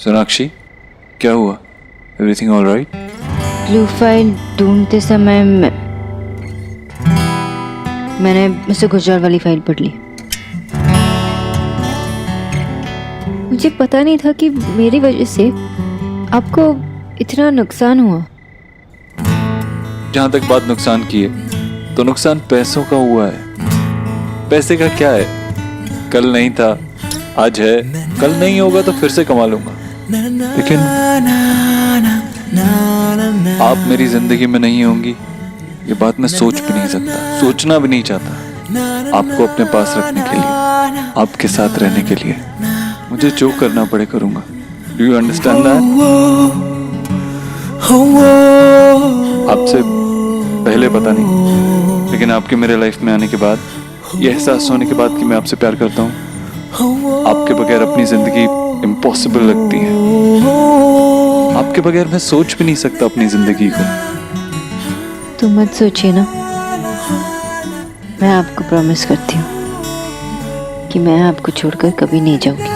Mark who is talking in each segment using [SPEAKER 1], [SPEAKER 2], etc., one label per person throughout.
[SPEAKER 1] सोनाक्षी, क्या हुआ? Everything all right?
[SPEAKER 2] Blue file ढूंढते समय मैंने मुझसे गुजरात वाली फाइल पढ़ ली। मुझे पता नहीं था कि मेरी वजह से आपको इतना नुकसान हुआ।
[SPEAKER 1] जहां तक बात नुकसान की है तो नुकसान पैसों का हुआ है। पैसे का क्या है, कल नहीं था, आज है, कल नहीं होगा तो फिर से कमा लूंगा। लेकिन आप मेरी जिंदगी में नहीं होंगी, ये बात मैं सोच भी नहीं सकता, सोचना भी नहीं चाहता। आपको अपने पास रखने के लिए, आपके साथ रहने के लिए मुझे जो करना पड़े करूंगा। Do you understand that? आपसे पहले पता नहीं, लेकिन आपके मेरे लाइफ में आने के बाद, ये एहसास होने के बाद कि मैं आपसे प्यार करता हूँ, आपके बगैर अपनी जिंदगी इम्पॉसिबल लगती है। आपके बगैर मैं सोच भी नहीं सकता अपनी जिंदगी को।
[SPEAKER 2] तो मत सोचिए ना, मैं आपको प्रॉमिस करती हूँ कि मैं आपको छोड़कर कभी नहीं जाऊंगी।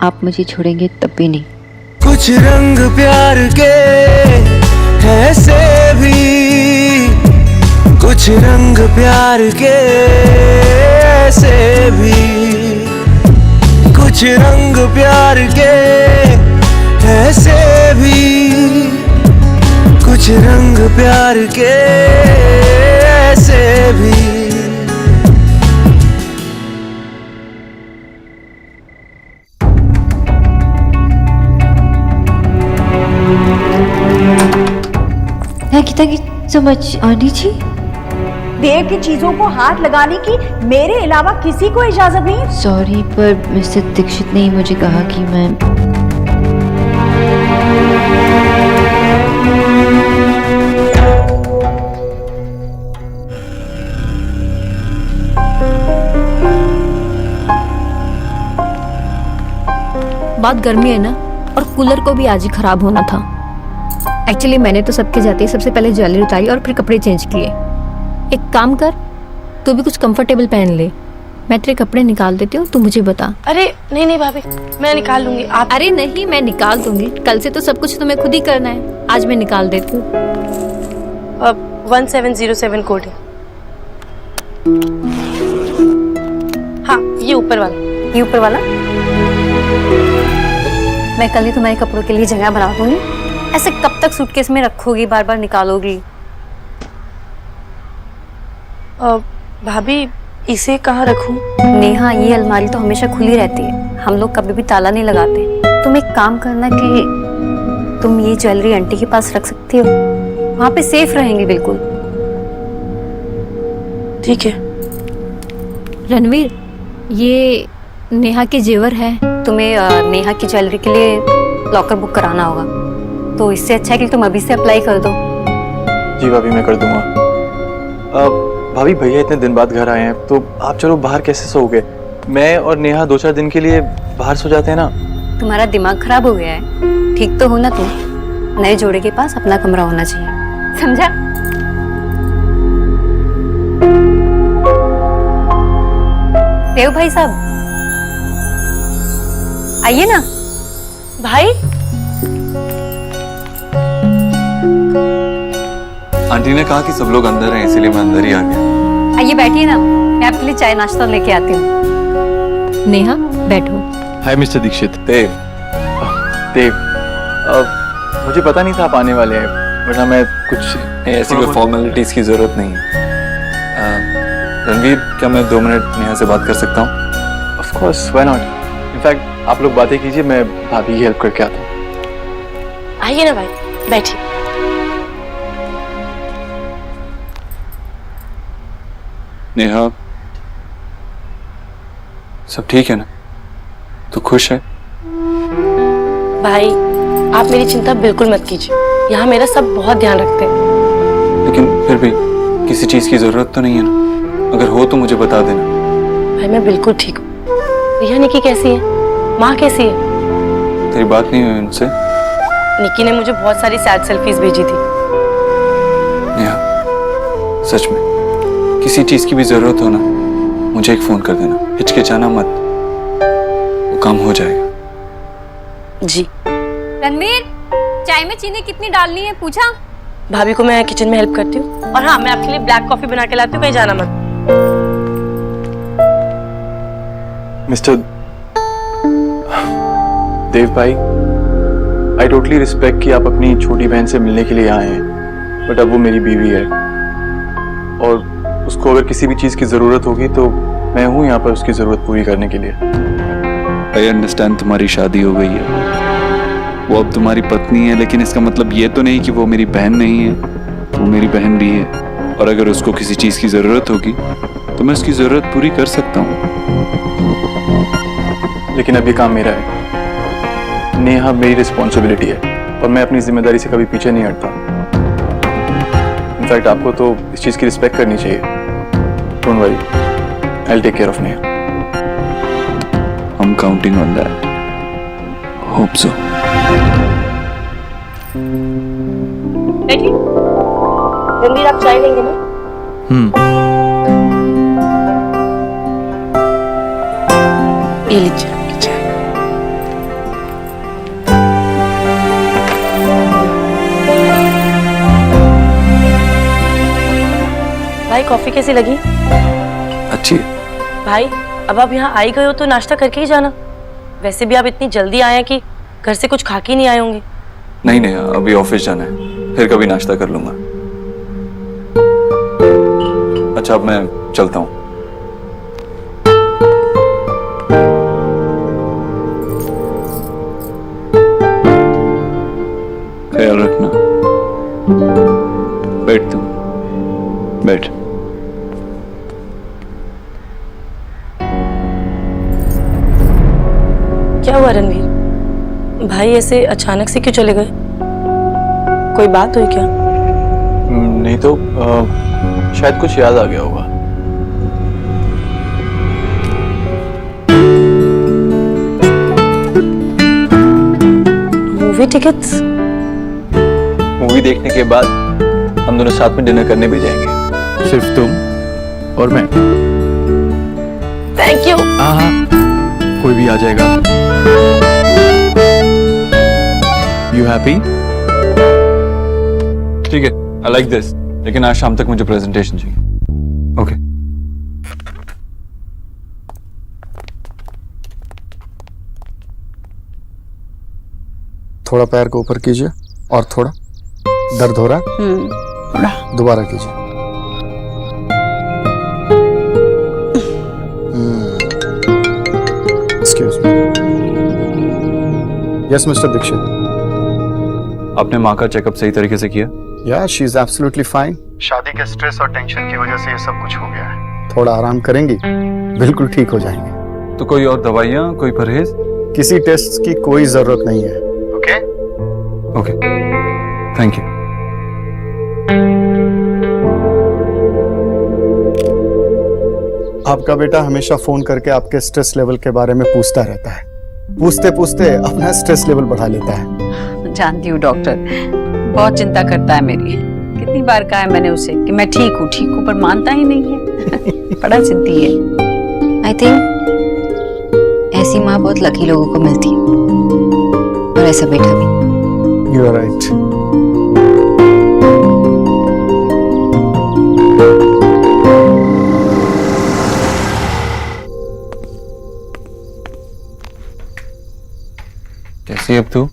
[SPEAKER 2] आप मुझे छोड़ेंगे तब भी नहीं।
[SPEAKER 3] कुछ रंग प्यार के ऐसे भी, कुछ रंग प्यार के ऐसे भी, कुछ रंग प्यार के ऐसे भी, कुछ रंग प्यार के ऐसे भी।
[SPEAKER 2] Thank you so much aunty ji.
[SPEAKER 4] Dev की चीजों को हाथ लगाने की मेरे अलावा किसी को इजाजत नहीं।
[SPEAKER 2] सॉरी, पर मिस्टर दीक्षित ने ही मुझे कहा कि मैं
[SPEAKER 5] बात गर्मी है ना, और कूलर को भी आज ही खराब होना था। एक्चुअली मैंने तो सबके जाते ही सबसे पहले ज्वेलरी उतारी और फिर कपड़े चेंज किए। एक काम कर, तू भी कुछ कंफर्टेबल पहन ले, मैं तेरे कपड़े निकाल देती हूँ, तू मुझे बता।
[SPEAKER 6] अरे नहीं नहीं भाभी, मैं निकाल लूंगी। आप?
[SPEAKER 5] अरे नहीं, मैं निकाल दूंगी, कल से तो सब कुछ तुम्हें खुद ही करना है, आज मैं निकाल देती हूँ।
[SPEAKER 6] 1707 कोड है। हाँ, ये ऊपर वाला, ये ऊपर वाला। मैं कल ही तुम्हारे कपड़ों के लिए जगह बना दूंगी। ऐसे कब तक सूटकेस में रखोगी, बार बार निकालोगी? भाभी, इसे कहाँ रखूं? नेहा, ये अलमारी तो हमेशा खुली रहती है, हम लोग कभी भी ताला नहीं लगाते। तुम एक काम करना कि तुम ये ज्वेलरी आंटी के पास रख सकती हो, वहां पे सेफ रहेंगी बिल्कुल। ठीक है। रणवीर, ये नेहा के जेवर है, तुम्हें नेहा की ज्वेलरी के लिए लॉकर बुक कराना होगा, तो इससे अच्छा है कि तुम अभी से अप्लाई कर दो।
[SPEAKER 7] जी भाभी, मैं कर दूंगा। भाभी, भैया इतने दिन बाद घर आए हैं, तो आप चलो बाहर कैसे सोओगे? मैं और नेहा 2-4 दिन के लिए बाहर सो जाते हैं ना।
[SPEAKER 6] तुम्हारा दिमाग खराब हो गया है, ठीक तो हो ना तुम? नए जोड़े के पास अपना कमरा होना चाहिए, समझा? देव भाई साहब, आइए ना। भाई,
[SPEAKER 1] आंटी ने कहा कि सब लोग अंदर हैं, इसीलिए मैं अंदर ही आ गया।
[SPEAKER 6] आइए बैठिए ना, मैं आपके लिए चाय नाश्ता लेके आती हूँ।
[SPEAKER 5] नेहा, बैठो।
[SPEAKER 7] हाय मिस्टर दीक्षित।
[SPEAKER 1] देव,
[SPEAKER 7] देव, मुझे पता नहीं था आप आने वाले हैं, वरना मैं कुछ
[SPEAKER 1] ऐसी कोई फॉर्मेलिटीज की जरूरत नहीं है। रणवीर, क्या मैं 2 मिनट नेहा से बात कर सकता हूँ?
[SPEAKER 7] Of course, why not. In fact आप लोग बातें कीजिए, मैं भाभी की हेल्प करके आता हूँ।
[SPEAKER 6] आइए ना भाई, बैठिए।
[SPEAKER 1] नेहा, सब ठीक है ना? तू खुश है?
[SPEAKER 6] भाई, आप मेरी चिंता बिल्कुल मत कीजिए, यहाँ मेरा सब बहुत ध्यान रखते हैं।
[SPEAKER 1] लेकिन फिर भी किसी चीज की जरूरत तो नहीं है ना? अगर हो तो मुझे बता देना।
[SPEAKER 6] भाई, मैं बिल्कुल ठीक हूँ। रिया, निकी कैसी है? माँ कैसी है?
[SPEAKER 1] तेरी बात नहीं हुई उनसे?
[SPEAKER 6] निकी ने मुझे बहुत सारी सैड सेल्फीज भेजी थी।
[SPEAKER 1] नेहा, सच में किसी चीज की भी जरूरत हो ना, मुझे एक फोन कर देना, हिचकिचाना मत, वो काम हो जाएगा।
[SPEAKER 8] जी।
[SPEAKER 6] रणवीर, चाय में चीनी कितनी डालनी है पूछा?
[SPEAKER 8] भाभी को मैं किचन में हेल्प करती हूँ। और हाँ, मैं आपके लिए ब्लैक कॉफी बना के लाती हूँ, कहीं जाना मत।
[SPEAKER 7] मिस्टर देव भाई, आई टोटली रिस्पेक्ट कि आप अपनी छोटी बहन से मिलने के लिए आए हैं, बट अब वो मेरी बीवी है और उसको अगर किसी भी चीज़ की ज़रूरत होगी तो मैं हूँ यहाँ पर उसकी ज़रूरत पूरी करने के लिए।
[SPEAKER 1] आई अंडरस्टैंड तुम्हारी शादी हो गई है, वो अब तुम्हारी पत्नी है, लेकिन इसका मतलब ये तो नहीं कि वो मेरी बहन नहीं है। वो मेरी बहन भी है और अगर उसको किसी चीज़ की ज़रूरत होगी तो मैं उसकी ज़रूरत पूरी कर सकता हूँ।
[SPEAKER 7] लेकिन अब ये काम मेरा है, नेहा मेरी रिस्पॉन्सिबिलिटी है और मैं अपनी जिम्मेदारी से कभी पीछे नहीं हटता। इनफैक्ट आपको तो इस चीज़ की रिस्पेक्ट करनी चाहिए। Don't worry, I will take care of Neha.
[SPEAKER 1] I'm counting on that. Hope so.
[SPEAKER 8] देखिए, रणवीर आप चाय लेंगे ना? ये लीजिए आपकी चाय। भाई कॉफी कैसी लगी?
[SPEAKER 1] अच्छी है।
[SPEAKER 8] भाई अब आप यहाँ आई गए हो तो नाश्ता करके ही जाना। वैसे भी आप इतनी जल्दी आए हैं कि घर से कुछ खा के नहीं आए होंगे।
[SPEAKER 1] नहीं नहीं, अभी ऑफिस जाना है, फिर कभी नाश्ता कर लूंगा। अच्छा अब मैं चलता हूँ। ख्याल रखना। बैठ तुम, बैठ।
[SPEAKER 8] क्या हुआ रणवीर? भाई ऐसे अचानक से क्यों चले गए? कोई बात हुई क्या?
[SPEAKER 7] नहीं तो शायद कुछ याद आ गया होगा।
[SPEAKER 8] Movie tickets?
[SPEAKER 7] मूवी देखने के बाद हम दोनों साथ में डिनर करने भी जाएंगे, सिर्फ तुम और मैं।
[SPEAKER 8] Thank you.
[SPEAKER 7] हाँ, कोई भी आ जाएगा। You happy? ठीक है, I like this. लेकिन आज शाम तक मुझे प्रेजेंटेशन चाहिए। ओके।
[SPEAKER 9] थोड़ा पैर को ऊपर कीजिए और थोड़ा। दर्द हो रहा? दोबारा कीजिए। Excuse me. Yes mister Dikshit.
[SPEAKER 7] आपने माँ का चेकअप सही तरीके से किया?
[SPEAKER 9] या शी इज एब्सोल्युटली फाइन। शादी के स्ट्रेस और टेंशन की वजह से ये सब कुछ हो गया है। थोड़ा आराम करेंगी, बिल्कुल ठीक हो जाएंगे।
[SPEAKER 7] तो कोई और दवाइयाँ, कोई परहेज?
[SPEAKER 9] किसी टेस्ट की कोई जरूरत नहीं है। ओके?
[SPEAKER 7] Okay, thank you.
[SPEAKER 9] आपका बेटा हमेशा फोन करके आपके स्ट्रेस लेवल के बारे में पूछता रहता है। पूछते पूछते अपना स्ट्रेस लेवल बढ़ा लेता है।
[SPEAKER 10] जानती हूँ डॉक्टर, बहुत चिंता करता है मेरी। कितनी बार कहा है मैंने उसे कि मैं ठीक हूँ, पर मानता ही नहीं है। बड़ा जिद्दी है।
[SPEAKER 2] आई थिंक ऐसी माँ बहुत लकी लोगों को मिलती है, और ऐसा बेटा भी।
[SPEAKER 9] You are right.
[SPEAKER 7] कैसी है अब तू?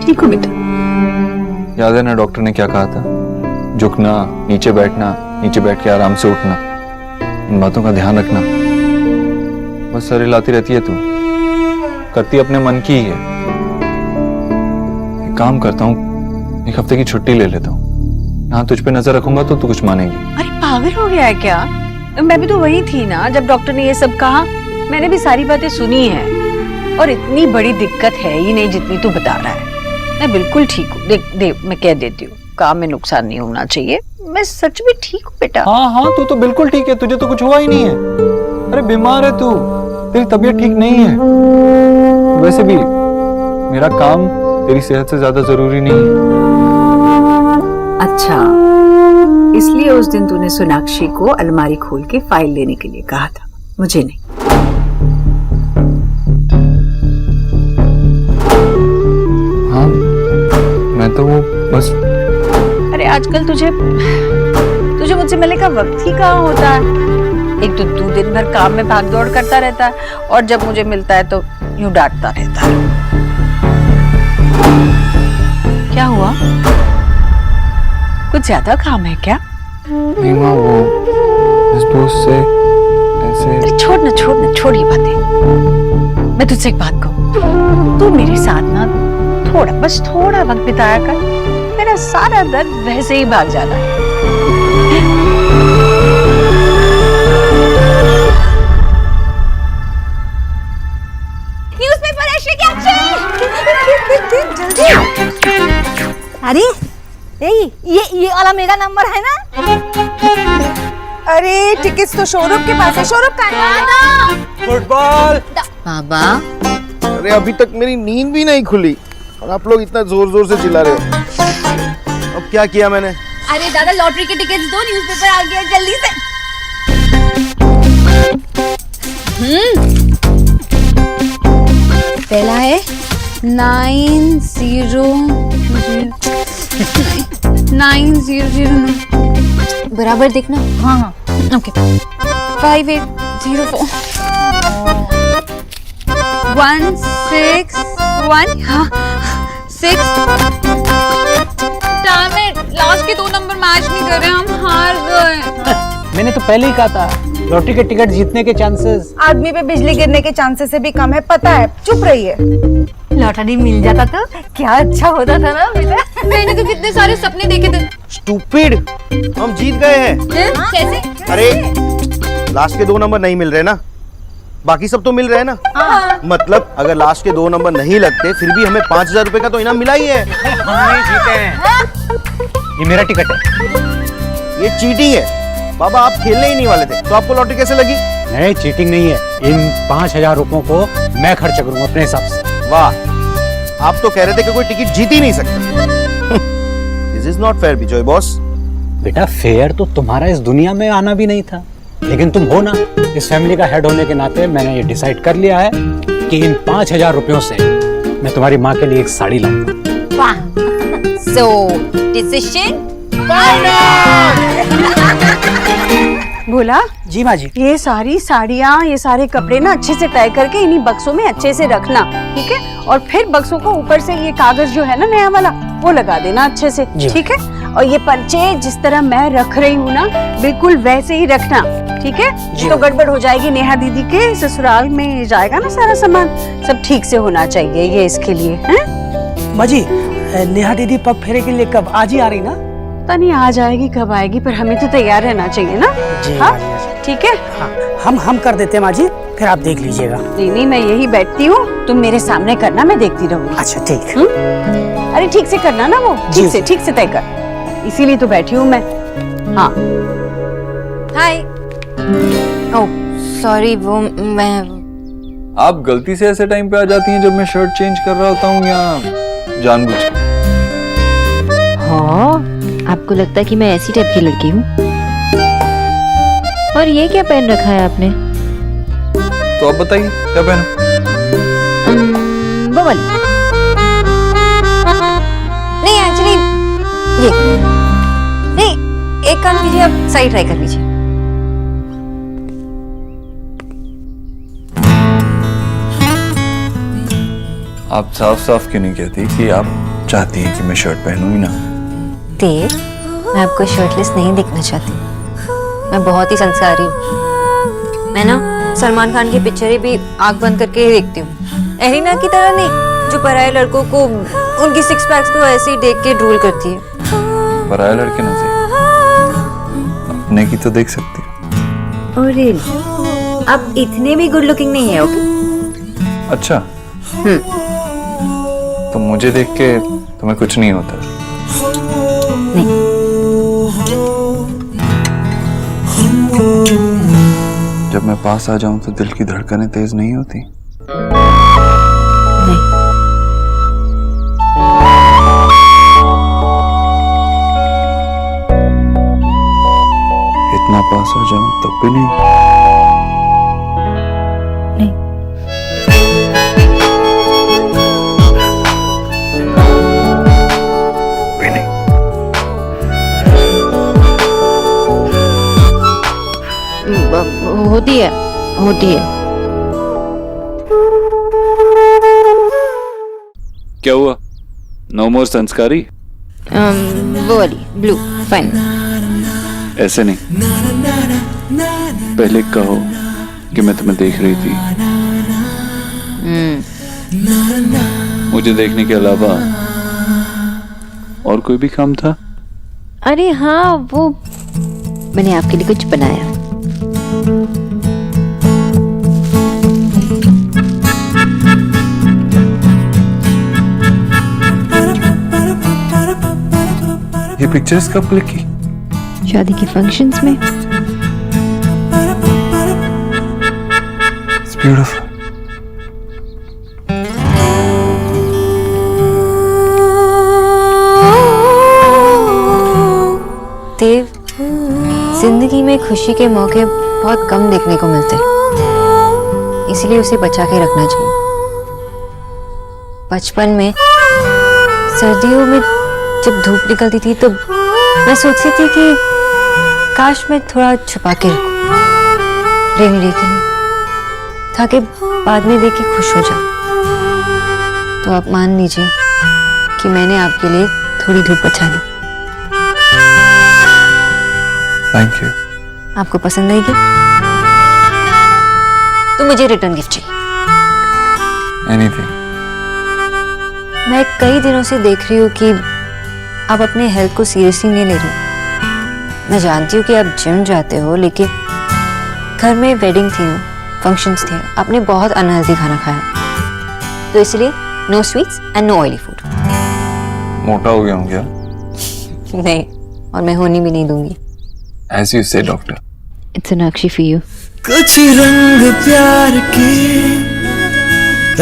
[SPEAKER 10] ठीक हो बेटा?
[SPEAKER 7] याद है ना डॉक्टर ने क्या कहा था? झुकना, नीचे बैठना, नीचे बैठ के आराम से उठना, इन बातों का ध्यान रखना। बस सर हिलाती रहती है तू, करती अपने मन की ही है। एक काम करता हूँ, एक हफ्ते की छुट्टी ले लेता हूँ। यहाँ तुझ पे नजर रखूंगा तो तू कुछ मानेगी।
[SPEAKER 10] अरे पागल हो गया है क्या? मैं भी तो वही थी ना जब डॉक्टर ने ये सब कहा। मैंने भी सारी बातें सुनी है, और इतनी बड़ी दिक्कत है ही नहीं जितनी तू बता रहा है। मैं बिल्कुल ठीक हूँ। देख मैं कह देती हूँ, काम में नुकसान नहीं होना चाहिए। मैं सच में ठीक हूँ बेटा।
[SPEAKER 7] हाँ हाँ, तू तो बिल्कुल ठीक है, तुझे तो कुछ हुआ ही नहीं है। अरे बीमार है तू, तेरी तबीयत ठीक नहीं है। वैसे भी मेरा काम तेरी सेहत से ज्यादा जरूरी नहीं है।
[SPEAKER 10] अच्छा, इसलिए उस दिन तूने सोनाक्षी को अलमारी खोल के फाइल लेने के लिए कहा था, मुझे नहीं।
[SPEAKER 11] बस।
[SPEAKER 10] अरे आजकल तुझे मुझसे मिलने का वक्त ही कहाँ होता है। एक तो तू दिन भर काम में भाग दौड़ करता रहता है और जब मुझे मिलता है तो यूं डांटता रहता है। क्या हुआ? कुछ ज्यादा काम है क्या?
[SPEAKER 11] नहीं माँ, वो इस दोस्त से ऐसे।
[SPEAKER 10] अरे छोड़ ये बातें। मैं तुझसे एक बात कहूँ, तू मेरे साथ ना बस थोड़ा वक्त बिताया कर, मेरा सारा दर्द वैसे ही भाग जाना है।
[SPEAKER 4] न्यूज़पेपर ऐसे जल्दी। अरे ये वाला मेरा नंबर है ना? अरे टिकट्स तो शोरूम के पास है, शोरूम का है।
[SPEAKER 3] फुटबॉल।
[SPEAKER 2] बाबा,
[SPEAKER 9] अरे अभी तक मेरी नींद भी नहीं खुली और आप लोग इतना जोर जोर से चिल्ला रहे हो। अब क्या किया मैंने?
[SPEAKER 4] अरे दादा, लॉटरी के टिकट्स दो, न्यूज़पेपर आ गया, जल्दी से। पहला है 9009
[SPEAKER 6] बराबर देखना।
[SPEAKER 4] हाँ ओके।
[SPEAKER 6] 5804
[SPEAKER 4] 161 हाँ 6। लास्ट के 2 नंबर मैच नहीं कर रहे, हम हार गए।
[SPEAKER 12] मैंने तो पहले ही कहा था, लॉटरी के टिकट जीतने के चांसेस
[SPEAKER 4] आदमी पे बिजली गिरने के चांसेस से भी कम है, पता है। चुप रहिए। लॉटरी मिल जाता तो क्या अच्छा होता था ना बेटा। मैंने तो कितने सारे सपने देखे थे।
[SPEAKER 9] स्टूपिड, हम जीत गए हैं।
[SPEAKER 4] कैसे?
[SPEAKER 9] अरे लास्ट के 2 नंबर नहीं मिल रहे ना, बाकी सब तो मिल रहे हैं ना। मतलब अगर लास्ट के 2 नंबर नहीं लगते फिर भी हमें 5000 रुपए का तो इनाम मिला ही है।
[SPEAKER 12] हम नहीं जीते हैं। ये मेरा टिकट है।
[SPEAKER 9] ये चीटिंग है बाबा, आप खेलने ही नहीं वाले थे तो आपको लॉटरी कैसे लगी?
[SPEAKER 12] नहीं, चीटिंग नहीं है। इन 5000 रुपयों को मैं खर्च करूंगा अपने हिसाब से।
[SPEAKER 9] वाह, आप तो कह रहे थे कि कोई टिकट जीत ही नहीं सकता। This is not fair Vijay boss.
[SPEAKER 12] बेटा, फेयर तो तुम्हारा इस दुनिया में आना भी नहीं था, लेकिन तुम हो ना। इस फैमिली का हेड होने के नाते मैंने ये डिसाइड कर लिया है कि इन 5000 रुपयों से मैं तुम्हारी माँ के लिए एक साड़ी लाऊंगा।
[SPEAKER 4] वाह, सो डिसीजन
[SPEAKER 10] भोला
[SPEAKER 12] जी माँ जी।
[SPEAKER 10] ये सारी साड़ियाँ, ये सारे कपड़े ना अच्छे से तय करके इन्हीं बक्सों में अच्छे से रखना, ठीक है? और फिर बक्सों को ऊपर से ये कागज जो है ना नया वाला, वो लगा देना अच्छे से, ठीक है? और ये पर्चे जिस तरह मैं रख रही हूँ ना, बिल्कुल वैसे ही रखना, ठीक है? तो गड़बड़ हो जाएगी। नेहा दीदी के ससुराल में जाएगा ना सारा सामान, सब ठीक से होना चाहिए ये इसके लिए, हैं?
[SPEAKER 12] माँ जी, नेहा दीदी पग फेरे के लिए कब? आज ही आ रही ना?
[SPEAKER 10] पता नहीं आ जाएगी कब आएगी, पर हमें तो तैयार रहना चाहिए ना। हाँ ठीक है।
[SPEAKER 12] हम कर देते हैं माँ जी, फिर आप देख लीजिएगा।
[SPEAKER 10] नहीं, मैं यही बैठती हूँ, तुम मेरे सामने करना, मैं देखती रहूंगी।
[SPEAKER 12] अच्छा ठीक।
[SPEAKER 10] अरे ठीक से करना ना, वो ठीक से तय कर, इसीलिए तो बैठी हूँ मैं। हाँ
[SPEAKER 6] हाय। ओह सॉरी, वो मैं।
[SPEAKER 1] आप गलती से ऐसे टाइम पे आ जाती हैं जब मैं शर्ट चेंज कर रहा होता हूँ या जानबूझ के?
[SPEAKER 2] हाँ, आपको लगता है कि मैं ऐसी टाइप की लड़की हूँ? और ये क्या पहन रखा है आपने?
[SPEAKER 1] तो आप बताइए क्या पहनूं?
[SPEAKER 2] वो वाली।
[SPEAKER 6] नहीं एक्चुअली ये नहीं, एक काम कीजिए, आप सही ट्राई कर लीजिए।
[SPEAKER 1] आप साफ साफ क्यों नहीं कहती कि आप चाहती हैं कि मैं शर्ट पहनूं ही ना?
[SPEAKER 6] देख, मैं आपको शर्टलेस नहीं देखना चाहती। मैं बहुत ही संस्कारी हूँ। मैं ना सलमान खान की पिक्चरें भी आंख बंद करके ही देखती हूँ। एरिना की तरह नहीं, जो पराये लड़कों को उनकी 6 पैक्स को ऐसे ही देख के ड्रूल करती है।
[SPEAKER 1] पराये लड़के ना देख, अपने की तो देख सकती हो।
[SPEAKER 6] Oh really? आप इतने भी गुड लुकिंग नहीं है, ओके?
[SPEAKER 1] अच्छा, तो मुझे देख के तुम्हें कुछ नहीं होता?
[SPEAKER 6] नहीं।
[SPEAKER 1] जब मैं पास आ जाऊं तो दिल की धड़कनें तेज नहीं होती?
[SPEAKER 6] नहीं।
[SPEAKER 1] इतना पास आ जाऊं तब भी नहीं?
[SPEAKER 6] नहीं।
[SPEAKER 1] भी नहीं।
[SPEAKER 2] होती है, होती है।
[SPEAKER 1] क्या हुआ? नो मोर संस्कारी?
[SPEAKER 2] वो वाली ब्लू फाइन।
[SPEAKER 1] ऐसे नहीं, पहले कहो कि मैं तुम्हें देख रही थी। मुझे देखने के अलावा और कोई भी काम था?
[SPEAKER 2] अरे हाँ, वो मैंने आपके लिए कुछ बनाया।
[SPEAKER 1] ये पिक्चर्स कब क्लिक की?
[SPEAKER 2] शादी के फंक्शंस में।
[SPEAKER 1] It's beautiful.
[SPEAKER 6] देव, जिंदगी में खुशी के मौके बहुत कम देखने को मिलते हैं, इसलिए उसे बचा के रखना चाहिए। बचपन में सर्दियों में जब धूप निकलती थी तो मैं सोचती थी कि काश मैं थोड़ा छुपा के रखूं रेनी डे के लिए, ताकि बाद में देख के खुश हो जाऊं। तो आप मान लीजिए कि मैंने आपके लिए थोड़ी धूप बचा ली।
[SPEAKER 11] Thank you.
[SPEAKER 6] आपको पसंद आएगी? तो मुझे रिटर्न गिफ्ट चाहिए।
[SPEAKER 11] एनीथिंग।
[SPEAKER 6] मैं कई दिनों से देख रही हूँ कि आप अपने हेल्थ को सीरियसली नहीं ले रही। मैं जानती हूँ कि आप जिम जाते हो, लेकिन घर में वेडिंग थी, फंक्शंस थे, आपने बहुत अनहेल्दी खाना खाया, तो इसलिए no sweets and no oily food.
[SPEAKER 11] मोटा हो गया हूँ क्या?
[SPEAKER 6] नहीं, और मैं होनी भी नहीं दूंगी।
[SPEAKER 11] As you say, doctor.
[SPEAKER 2] It's an Akshi for you.
[SPEAKER 3] कुछ रंग प्यार के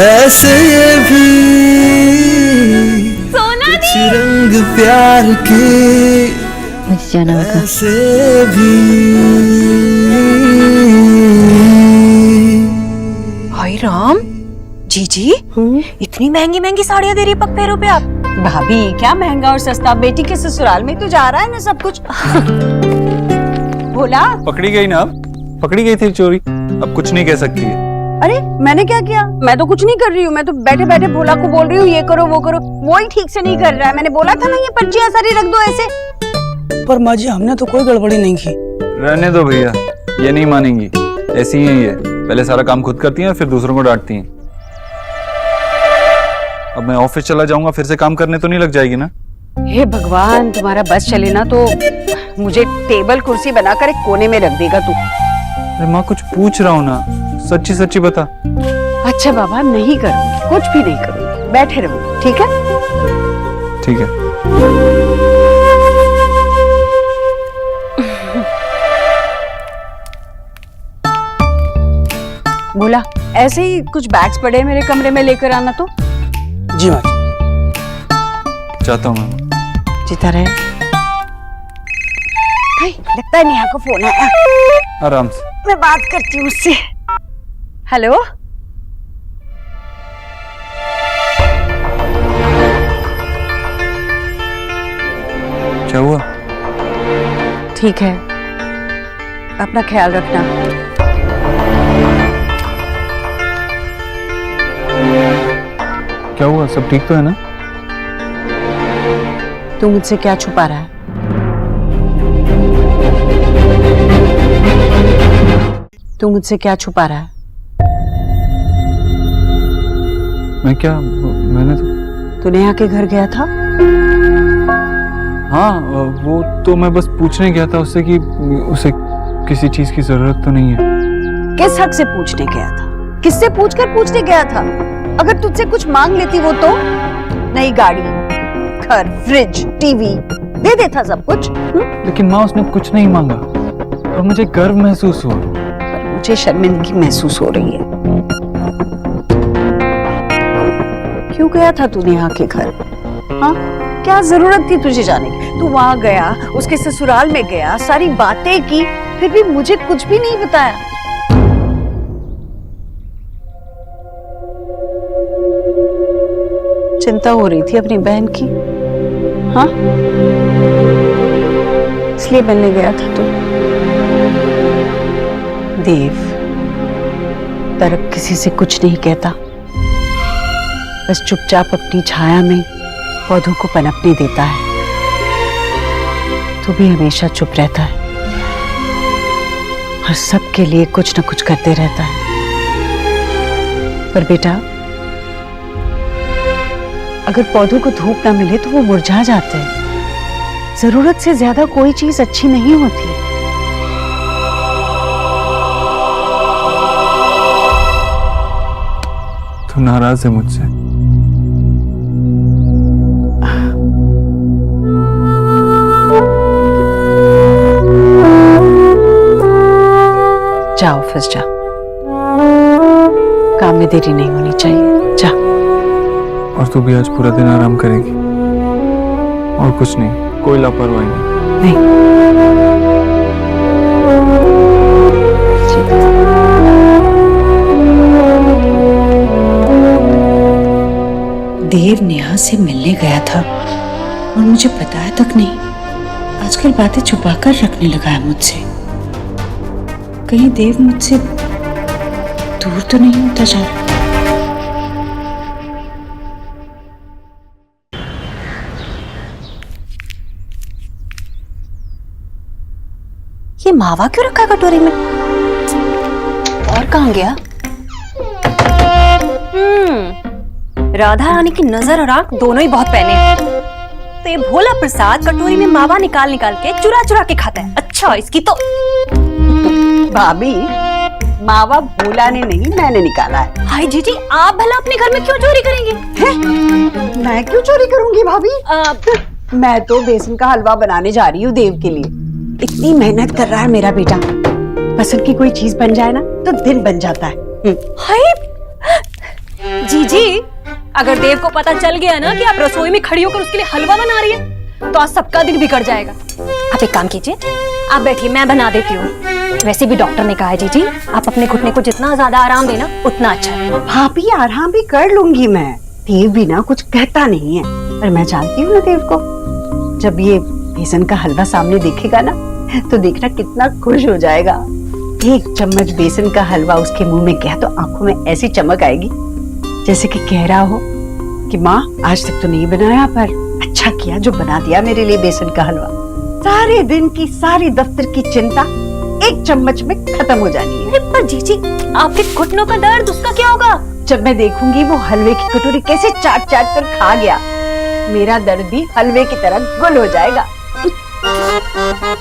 [SPEAKER 3] ऐसे भी, कुछ रंग प्यार के
[SPEAKER 2] मुझे जाना होगा।
[SPEAKER 3] ऐसे भी।
[SPEAKER 4] हाय राम, जीजी इतनी महंगी महंगी साड़ियाँ दे रही पग पैरों पे आप।
[SPEAKER 10] भाभी क्या महंगा और सस्ता, बेटी के ससुराल में तो जा रहा है ना सब कुछ। भोला,
[SPEAKER 7] पकड़ी गई ना, अब पकड़ी गई थी चोरी, अब कुछ नहीं कह सकती है।
[SPEAKER 10] अरे मैंने क्या किया? मैं तो कुछ नहीं कर रही हूँ, मैं तो बैठे बैठे भोला को बोल रही हूँ ये करो वो करो, वो ही ठीक से नहीं कर रहा है। मैंने बोला था ना ये पर्चियां सारी रख दो ऐसे।
[SPEAKER 3] पर माँ जी हमने तो कोई गड़बड़ी नहीं की।
[SPEAKER 7] रहने दो भैया, ये नहीं मानेंगी, ऐसी ही है ये, पहले सारा काम खुद करती हैं फिर दूसरों को डांटती हैं। अब मैं ऑफिस चला जाऊंगा, फिर से काम करने तो नहीं लग जाएगी ना?
[SPEAKER 10] हे भगवान, तुम्हारा बस चले ना तो मुझे टेबल कुर्सी बनाकर एक कोने में रख देगा तू।
[SPEAKER 7] अरे माँ कुछ पूछ रहा हूँ ना, सच्ची सच्ची बता।
[SPEAKER 10] अच्छा बाबा, नहीं करूंगी, कुछ भी नहीं करूंगी, बैठे रहो, ठीक है?
[SPEAKER 7] ठीक है।
[SPEAKER 10] बोला ऐसे ही कुछ बैग्स पड़े मेरे कमरे में, लेकर आना तो।
[SPEAKER 3] जी माँ।
[SPEAKER 7] चाहता हूँ मैं।
[SPEAKER 10] जीता रहे। लगता है नेहा को फोन आया,
[SPEAKER 7] आराम से
[SPEAKER 10] मैं बात करती हूँ उससे। हेलो,
[SPEAKER 7] क्या हुआ?
[SPEAKER 10] ठीक है, अपना ख्याल रखना।
[SPEAKER 7] क्या हुआ? सब ठीक तो है ना?
[SPEAKER 10] तू मुझसे क्या छुपा रहा है? तू मुझसे क्या छुपा रहा है?
[SPEAKER 7] मैं क्या, मैंने तो।
[SPEAKER 10] तू नेहा के घर गया था?
[SPEAKER 7] हाँ, वो तो मैं बस पूछने गया था उससे कि उसे किसी चीज की जरूरत तो नहीं है।
[SPEAKER 10] किस हक से पूछने गया था? किससे पूछकर पूछने गया था? अगर तुझसे कुछ मांग लेती वो तो नई गाड़ी, घर, फ्रिज, टीवी दे देता सब कुछ।
[SPEAKER 7] लेकिन माँ उसने कुछ नहीं मांगा और मुझे गर्व महसूस हुआ।
[SPEAKER 10] पर मुझे शर्मिंदगी महसूस हो रही है। क्यों गया था तू नेहा के घर? हाँ, क्या जरूरत थी तुझे जाने की? तू वहां गया, उसके ससुराल में गया, सारी बातें की, फिर भी मुझे कुछ भी नहीं बताया। चिंता हो रही थी अपनी बहन की, हाँ? इसलिए मिलने गया था तू। देव, दरख्त किसी से कुछ नहीं कहता, बस चुपचाप अपनी छाया में पौधों को पनपने देता है। तू भी हमेशा चुप रहता है और सबके लिए कुछ न कुछ करते रहता है। पर बेटा, अगर पौधों को धूप ना मिले तो वो मुरझा जाते हैं। जरूरत से ज्यादा कोई चीज अच्छी नहीं होती।
[SPEAKER 11] तू नाराज है मुझसे?
[SPEAKER 10] जा ऑफिस जा, काम में देरी नहीं होनी चाहिए। जा।
[SPEAKER 11] और तू भी आज पूरा दिन आराम करेगी और कुछ नहीं, कोई लापरवाही नहीं।
[SPEAKER 13] देव नेहा से मिलने गया था और मुझे बताया तक नहीं। आजकल बातें छुपा कर रखने लगा है मुझसे। कहीं देव मुझसे दूर तो नहीं होता जा रहा।
[SPEAKER 6] ये मावा क्यों रखा कटोरी में? और कहाँ गया? राधा रानी की नजर और आंख दोनों ही बहुत पहने हैं। तो ये भोला प्रसाद कटोरी में मावा निकाल निकाल के चुरा चुरा के खाता है। अच्छा, इसकी तो
[SPEAKER 10] भाभी, मावा भोला ने नहीं, मैंने निकाला है।
[SPEAKER 6] हाय जीजी, आप भला अपने घर में क्यों चोरी करेंगे?
[SPEAKER 10] मैं क्यों चोरी करूंगी भाभी? मैं तो बेसन का हलवा बनाने जा रही हूँ देव के लिए। इतनी मेहनत कर रहा है मेरा बेटा, पसंद की कोई चीज बन जाए ना तो दिन बन जाता है।
[SPEAKER 6] हाय जीजी, अगर देव को पता चल गया ना कि आप रसोई में खड़ी होकर उसके लिए हलवा बना रही है तो आज सबका दिन बिगड़ जाएगा। आप एक काम कीजिए, आप बैठिए, मैं बना देती हूँ। वैसे भी डॉक्टर ने कहा है जीजी, आप अपने घुटने को जितना ज्यादा आराम देना उतना अच्छा है।
[SPEAKER 10] भाभी, आराम भी कर लूंगी मैं। देव भी ना कुछ कहता नहीं है, पर मैं जानती हूँ ना देव को। जब ये बेसन का हलवा सामने देखेगा ना तो देखना कितना खुश हो जाएगा। एक चम्मच बेसन का हलवा उसके मुंह में गया तो आंखों में ऐसी चमक आएगी जैसे कि कह रहा हो कि माँ, आज तक तो नहीं बनाया पर अच्छा किया जो बना दिया मेरे लिए बेसन का हलवा। सारे दिन की सारी दफ्तर की चिंता एक चम्मच में खत्म हो जानी है।
[SPEAKER 6] पर जीजी, आपके घुटनों का दर्द, उसका क्या होगा?
[SPEAKER 10] जब मैं देखूंगी वो हलवे की कटोरी कैसे चाट चाट कर खा गया, मेरा दर्द भी हलवे की तरह गुल हो जाएगा।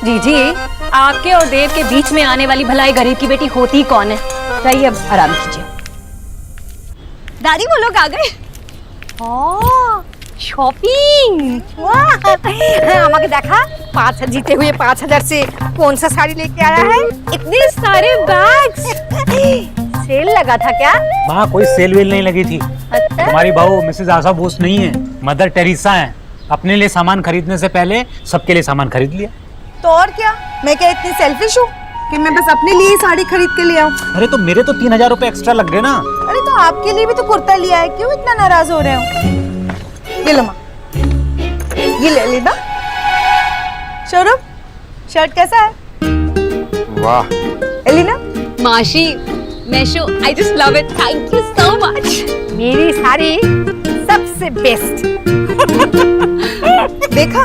[SPEAKER 6] जीजी, आपके और देव के बीच में आने वाली भलाई गरीब की बेटी होती कौन है?
[SPEAKER 10] चाहिए, अब आराम कीजिए।
[SPEAKER 6] दादी, वो लोग आ गए। शॉपिंग!
[SPEAKER 4] আমাকে দেখা 5,000 जीते हुए 5,000 से कौन सा साड़ी लेके आया है?
[SPEAKER 6] इतने सारे बैग्स।
[SPEAKER 4] सेल लगा था क्या?
[SPEAKER 12] माँ, कोई सेल वेल नहीं लगी थी।
[SPEAKER 6] अच्छा?
[SPEAKER 12] तुम्हारी बहू मिसेज आशा बोस नहीं है, मदर टेरेसा है। अपने लिए सामान खरीदने से पहले सबके लिए सामान खरीद लिया।
[SPEAKER 4] तो और क्या, मैं क्या इतनी सेल्फिश हूँ कि मैं बस अपने लिए ही साड़ी खरीद के ले आऊँ?
[SPEAKER 12] अरे तो मेरे तो 3,000 रुपए एक्स्ट्रा लग गए ना।
[SPEAKER 4] अरे तो आपके लिए भी तो कुर्ता लिया है, क्यों इतना नाराज हो रहे हो? ये लो माँ, ये ले लेना। सौरभ, शर्ट कैसा है?
[SPEAKER 9] वाह।
[SPEAKER 4] एलिना?
[SPEAKER 5] माशी, Meesho, I just love it. Thank you so much.
[SPEAKER 4] मेरी साड़ी सबसे बेस्ट। देखा,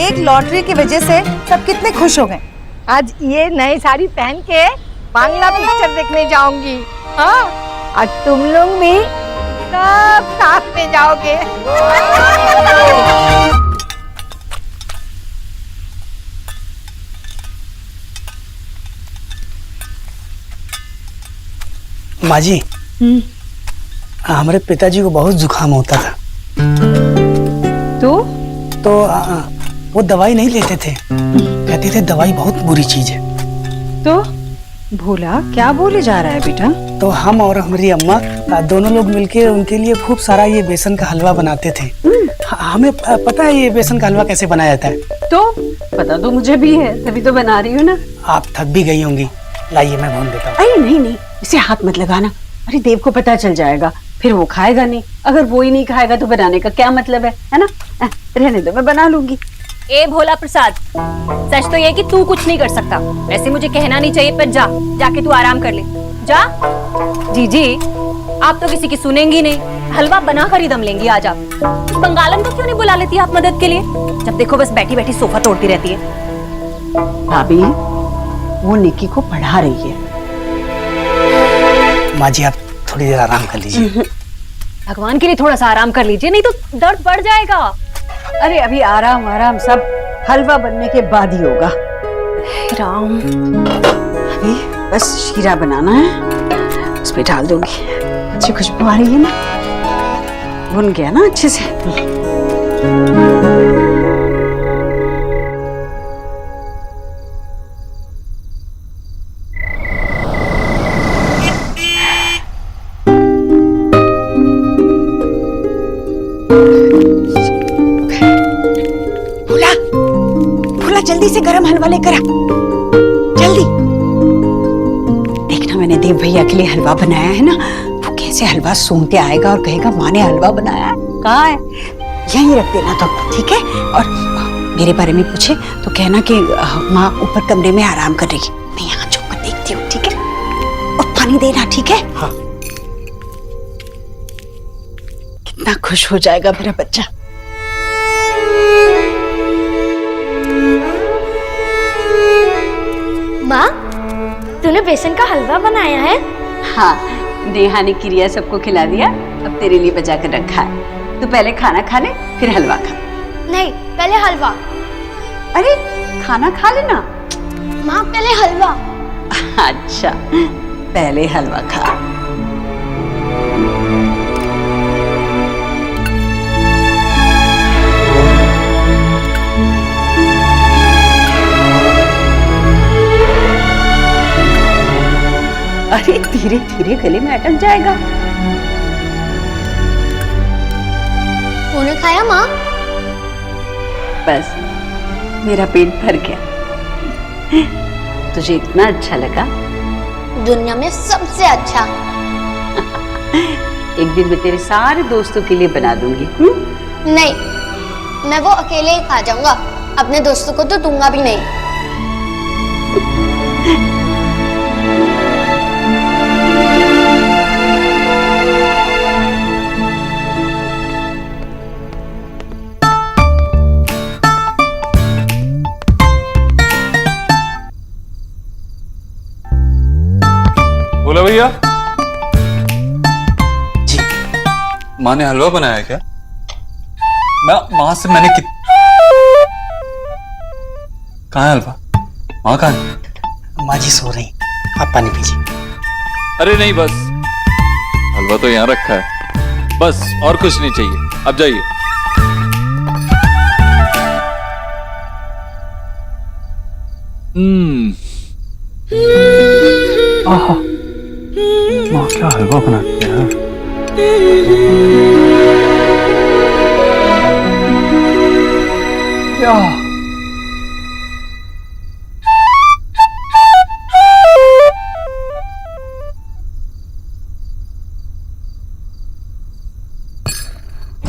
[SPEAKER 4] एक लॉटरी की वजह से सब कितने खुश हो गए। आज ये नई साड़ी पहन के बांग्ला पिक्चर देखने जाऊंगी। हाँ, और तुम लोग भी सब साथ में जाओगे।
[SPEAKER 14] माँ जी, हमारे पिताजी को बहुत जुकाम होता था।
[SPEAKER 10] तो
[SPEAKER 14] वो दवाई नहीं लेते थे, कहते थे दवाई बहुत बुरी चीज है।
[SPEAKER 10] तो भोला क्या बोले जा रहा है बेटा?
[SPEAKER 14] तो हम और हमारी अम्मा दोनों लोग मिलके उनके लिए खूब सारा ये बेसन का हलवा बनाते थे। हमें पता है ये बेसन का हलवा कैसे बनाया जाता है।
[SPEAKER 10] तो पता तो मुझे भी है, तभी तो बना रही हूँ ना।
[SPEAKER 14] आप थक भी गई होंगी, लाइए मैं भून देता हूँ।
[SPEAKER 10] अरे नहीं, इसे हाथ मत लगाना। अरे देव को पता चल जाएगा, फिर वो खाएगा नहीं। अगर वो ही नहीं खाएगा तो बनाने का क्या मतलब है ना? रहने दो, मैं बना लूंगी।
[SPEAKER 5] ए भोला प्रसाद, सच तो ये कि तू कुछ नहीं कर सकता। वैसे मुझे कहना नहीं चाहिए, पर जा, जाके तू आराम कर ले, जा। जी आप तो किसी की सुनेंगी नहीं। हलवा बना कर ही दम लेंगी आज आप। उस बंगालन को क्यों नहीं बुला लेती आप मदद के लिए? जब देखो बस बैठी बैठी सोफा तोड़ती रहती है।
[SPEAKER 13] भाभी, वो निकी को पढ़ा रही है।
[SPEAKER 14] माँ जी आप थोड़ी देर आराम कर लीजिए।
[SPEAKER 5] भगवान के लिए थोड़ा सा आराम कर लीजिए, नहीं तो दर्द बढ़ जाएगा।
[SPEAKER 13] अरे अभी आराम आराम सब हलवा बनने के बाद ही होगा।
[SPEAKER 5] राम,
[SPEAKER 13] अभी बस शीरा बनाना है, उस पे डाल दूंगी। अच्छी खुशबू आ रही है ना, भुन गया ना अच्छे से। भोला जल्दी से गरम हलवा लेकर आ, जल्दी। देखना मैंने देव भैया के लिए हलवा बनाया है ना, वो कैसे हलवा सूंघते आएगा और कहेगा माँ ने हलवा बनाया है। कहाँ है? यहीं रख देना तुम, ठीक है? और मेरे बारे में पूछे तो कहना कि माँ ऊपर कमरे में आराम कर रही, मैं यहाँ छुप कर देखती हूँ, ठीक है? और पानी देना, ठीक है? हाँ। कितना खुश हो जाएगा मेरा बच्चा।
[SPEAKER 15] माँ, तूने बेसन का हलवा बनाया है?
[SPEAKER 13] हाँ, नेहा ने क्रिया सबको खिला दिया, अब तेरे लिए बचा कर रखा है। तू पहले खाना खा ले, फिर हलवा खा।
[SPEAKER 15] नहीं, पहले हलवा।
[SPEAKER 13] अरे खाना खा लेना।
[SPEAKER 15] माँ पहले हलवा।
[SPEAKER 13] अच्छा, पहले हलवा खा। अरे धीरे धीरे गले में अटक जाएगा।
[SPEAKER 15] तूने खाया माँ?
[SPEAKER 13] बस मेरा पेट भर गया। तुझे इतना अच्छा लगा?
[SPEAKER 15] दुनिया में सबसे अच्छा।
[SPEAKER 13] एक दिन मैं तेरे सारे दोस्तों के लिए बना दूंगी।
[SPEAKER 15] नहीं, मैं वो अकेले ही खा जाऊंगा, अपने दोस्तों को तो दूंगा भी नहीं।
[SPEAKER 1] बोला भैया
[SPEAKER 14] जी।
[SPEAKER 1] माँ ने हलवा बनाया है क्या? माँ से मैंने कहाँ है हलवा? माँ कहाँ है?
[SPEAKER 14] माँ जी सो रही, आप पानी पीजिए।
[SPEAKER 1] अरे नहीं, बस हलवा तो यहाँ रखा है, बस और कुछ नहीं चाहिए, अब जाइए।
[SPEAKER 11] आहा, माँ क्या हलवा बनाती है यार। क्या?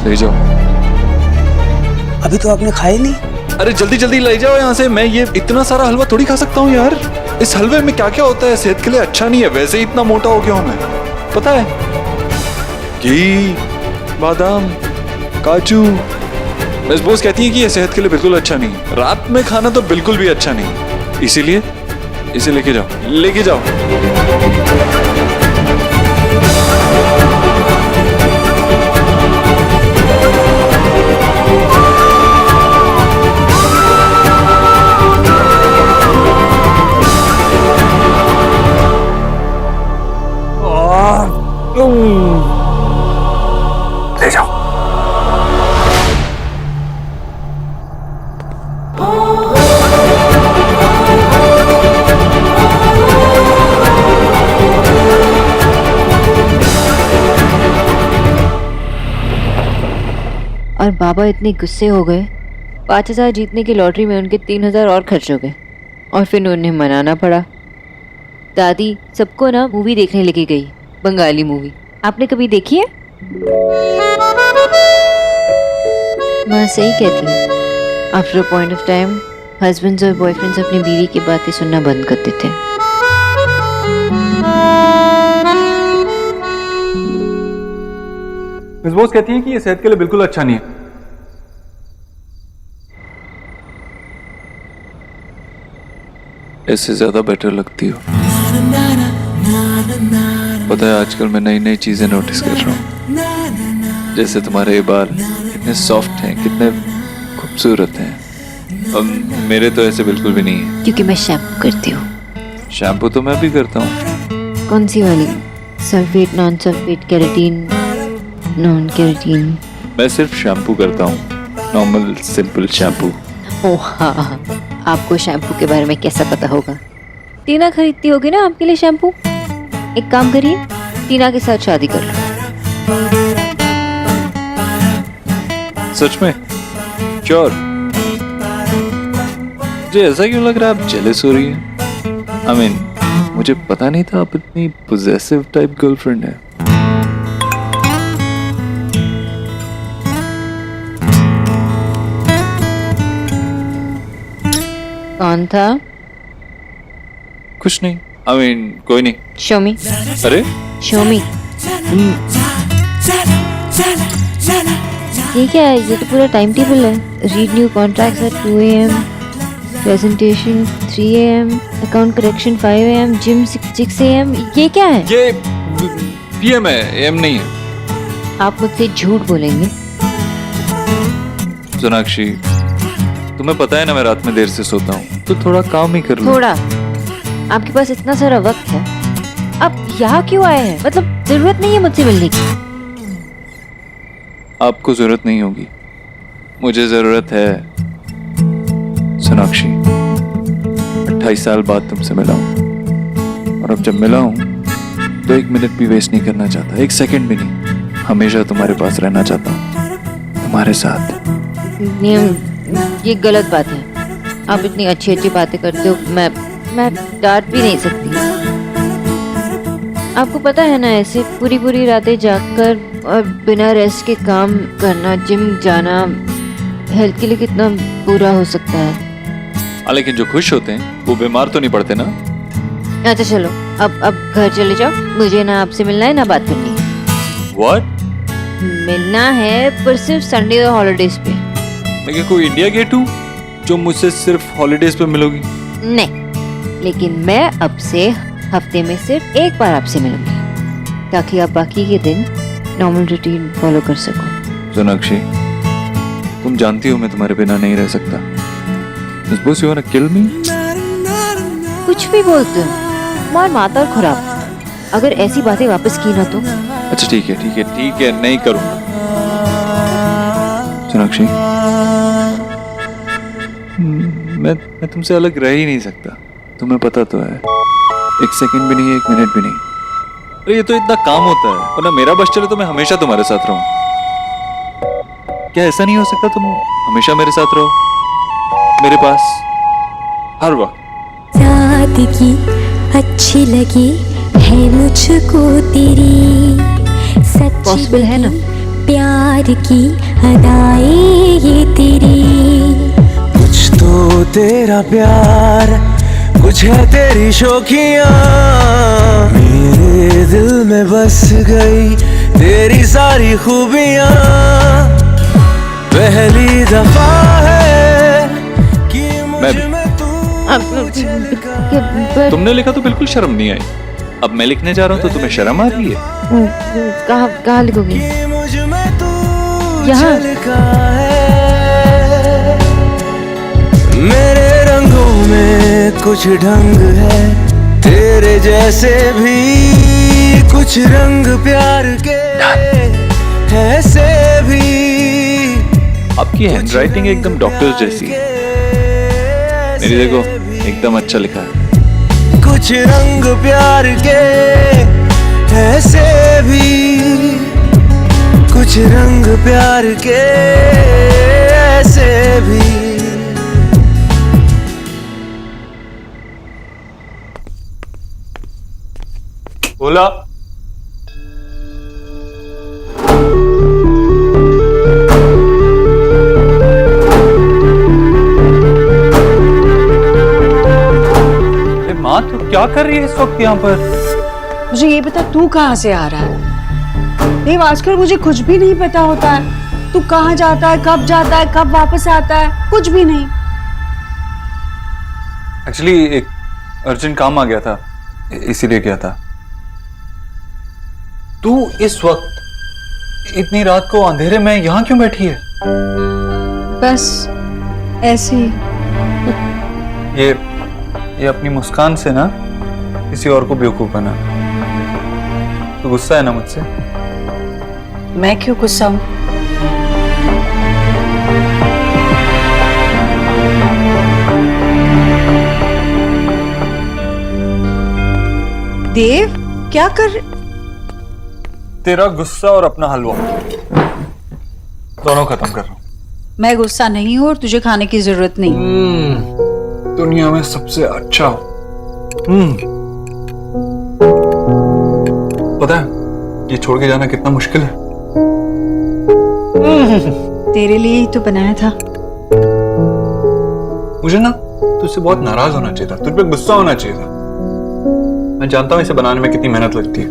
[SPEAKER 1] ले जाओ।
[SPEAKER 14] अभी तो आपने खाया नहीं।
[SPEAKER 1] अरे जल्दी जल्दी ले जाओ यहाँ से। मैं ये इतना सारा हलवा थोड़ी खा सकता हूँ यार। इस हलवे में क्या क्या होता है, सेहत के लिए अच्छा नहीं है, वैसे ही इतना मोटा हो गया हूँ मैं, पता है? घी, बादाम, काजू, मिस बोस कहती है कि ये सेहत के लिए बिल्कुल अच्छा नहीं है। रात में खाना तो बिल्कुल भी अच्छा नहीं है, इसीलिए इसे लेके जाओ, लेके जाओ।
[SPEAKER 11] ले जाओ।
[SPEAKER 2] और बाबा इतने गुस्से हो गए, 5,000 जीतने की लॉटरी में उनके 3,000 और खर्च हो गए, और फिर उन्हें मनाना पड़ा। दादी सबको ना मूवी देखने लेके गई, बंगाली मूवी। आपने कभी देखी है? माँ सही कहती है, after a point of time husbands और बॉयफ्रेंड्स अपनी बीवी की बातें सुनना बंद कर देते हैं।
[SPEAKER 11] मिस बोस कहती हैं कि ये सेहत के लिए बिल्कुल अच्छा नहीं है।
[SPEAKER 1] इससे ज्यादा बेटर लगती हो। पता है आजकल मैं नई नई चीजें नोटिस कर रहा हूँ, जैसे तुम्हारे ये बाल कितने सॉफ्ट हैं, कितने खूबसूरत हैं। अब मेरे तो ऐसे बिल्कुल भी नहीं है।
[SPEAKER 2] क्योंकि मैं शैम्पू करती हूँ।
[SPEAKER 1] शैम्पू तो मैं भी करता हूँ।
[SPEAKER 2] कौन सी वाली? Sulphate, non sulphate, keratin, non keratin?
[SPEAKER 1] मैं सिर्फ शैम्पू करता हूँ, नॉर्मल सिंपल शैम्पू।
[SPEAKER 2] ओह हाँ, आपको शैम्पू के बारे में कैसा पता होगा? टीना खरीदती होगी ना आपके लिए शैम्पू। एक काम करिए, टीना के साथ शादी कर लो।
[SPEAKER 1] सच में? श्योर? मुझे ऐसा क्यों लग रहा है आप जेलस हो रही हैं? I mean, मुझे पता नहीं था आप इतनी पोजेसिव टाइप गर्लफ्रेंड है।
[SPEAKER 2] कौन था?
[SPEAKER 1] कुछ नहीं। I mean, कोई नहीं।
[SPEAKER 2] Show me.
[SPEAKER 1] अरे?
[SPEAKER 2] Show me. ये क्या है? ये तो पूरा टाइम टेबल है। Read new contracts at 2 AM, presentation 3 AM, account correction 5 AM, gym 6 AM। ये क्या है?
[SPEAKER 1] ये PM है, AM नहीं है।
[SPEAKER 2] आप मुझसे झूठ बोलेंगे?
[SPEAKER 1] सोनाक्षी, तुम्हें पता है ना मैं रात में देर से सोता हूँ, तो थोड़ा काम ही कर लो।
[SPEAKER 2] थोड़ा? आपके पास इतना सारा वक्त है, आप यहाँ क्यों आए हैं? मतलब जरूरत नहीं है मुझसे मिलने की।
[SPEAKER 1] आपको जरूरत नहीं होगी, मुझे जरूरत है। सोनाक्षी, 28 साल बाद तुमसे मिला हूँ, और अब जब मिला हूँ तो 1 मिनट भी वेस्ट नहीं करना चाहता, 1 सेकंड भी नहीं। हमेशा तुम्हारे पास रहना चाहता हूँ, तुम्हारे साथ।
[SPEAKER 2] ये गलत बात है। आप इतनी अच्छी अच्छी बातें करते हो, मैं डांट भी नहीं सकती। आपको पता है ना, ऐसे पूरी पूरी रातें जागकर और बिना रेस्ट के काम करना, जिम जाना हेल्थ के लिए कितना बुरा हो सकता है।
[SPEAKER 1] लेकिन जो खुश होते हैं वो बीमार तो नहीं पड़ते ना।
[SPEAKER 2] अच्छा चलो, अब घर चले जाओ। मुझे ना आपसे मिलना है ना बात करनी है।
[SPEAKER 1] What?
[SPEAKER 2] मिलना है, पर सिर्फ संडे और हॉलीडेज पे।
[SPEAKER 1] मैं क्या कोई इंडिया गेट हूँ जो मुझसे सिर्फ हॉलीडेज पे मिलोगी?
[SPEAKER 2] नहीं, लेकिन मैं अब से हफ्ते में सिर्फ एक बार आपसे मिलूंगी, ताकि आप बाकी के दिन नॉर्मल रूटीन फॉलो कर सको।
[SPEAKER 1] सोनाक्षी, तुम जानती हो मैं तुम्हारे बिना नहीं रह सकता। Suppose you wanna kill me?
[SPEAKER 2] कुछ भी बोलते हो, मार माता और खराब। अगर ऐसी बातें वापस की ना तो।
[SPEAKER 1] अच्छा ठीक है ठीक है ठीक है, नहीं करूँगा। सोनाक्षी, मैं तुमसे अलग रह ही नहीं सकता, तुम्हें पता तो है। 1 सेकंड भी नहीं, 1 मिनट भी नहीं। अरे ये तो इतना काम होता है, और ना मेरा बस चले तो मैं हमेशा तुम्हारे साथ रहूं। क्या ऐसा नहीं हो सकता तुम हमेशा मेरे साथ रहो, मेरे पास हर वक्त?
[SPEAKER 16] सादगी अच्छी लगी है मुझको तेरी,
[SPEAKER 2] पॉसिबल है ना?
[SPEAKER 16] प्यार की अदाएं ये तेरी।
[SPEAKER 3] कुछ तो तेरा प्यार, कुछ है तेरी शौकियाँ, मेरे दिल में बस गई तेरी सारी खूबियाँ। पहली दफा है कि मुझ में तू
[SPEAKER 1] तुमने लिखा तो बिल्कुल शर्म नहीं आई, अब मैं लिखने जा रहा हूँ तो तुम्हें शर्म आ रही है?
[SPEAKER 2] कहाँ लिखोगी? यहाँ।
[SPEAKER 3] मेरे रंगों में कुछ ढंग है, तेरे जैसे भी कुछ रंग प्यार के ऐसे भी।
[SPEAKER 1] आपकी हैंडराइटिंग एकदम डॉक्टर जैसी है। मेरी देखो, एकदम अच्छा लिखा है।
[SPEAKER 3] कुछ रंग प्यार के ऐसे भी, कुछ रंग प्यार के ऐसे भी।
[SPEAKER 7] बोला
[SPEAKER 11] माँ तू क्या कर रही है इस वक्त यहाँ पर?
[SPEAKER 10] मुझे ये बता तू कहाँ से आ रहा है? देव, आजकल मुझे कुछ भी नहीं पता होता है। तू कहाँ जाता है, कब जाता है, कब वापस आता है, कुछ भी नहीं।
[SPEAKER 11] एक्चुअली एक अर्जेंट काम आ गया था, इसीलिए गया था। तू इस वक्त इतनी रात को अंधेरे में यहाँ क्यों बैठी है?
[SPEAKER 10] बस ऐसे ही।
[SPEAKER 11] ये अपनी मुस्कान से ना किसी और को बेवकूफ बना। तो गुस्सा है ना मुझसे?
[SPEAKER 10] मैं क्यों गुस्सा हूं? देव, क्या कर?
[SPEAKER 11] तेरा गुस्सा और अपना हलवा दोनों खत्म कर रहा हूं।
[SPEAKER 10] मैं गुस्सा नहीं हूं और तुझे खाने की जरूरत नहीं।
[SPEAKER 11] दुनिया में सबसे अच्छा पता है ये छोड़ के जाना कितना मुश्किल है।
[SPEAKER 10] तेरे लिए ही तो बनाया था।
[SPEAKER 11] मुझे ना तुझसे बहुत नाराज होना चाहिए था, तुझ पे गुस्सा होना चाहिए था। मैं जानता हूं इसे बनाने में कितनी मेहनत लगती है,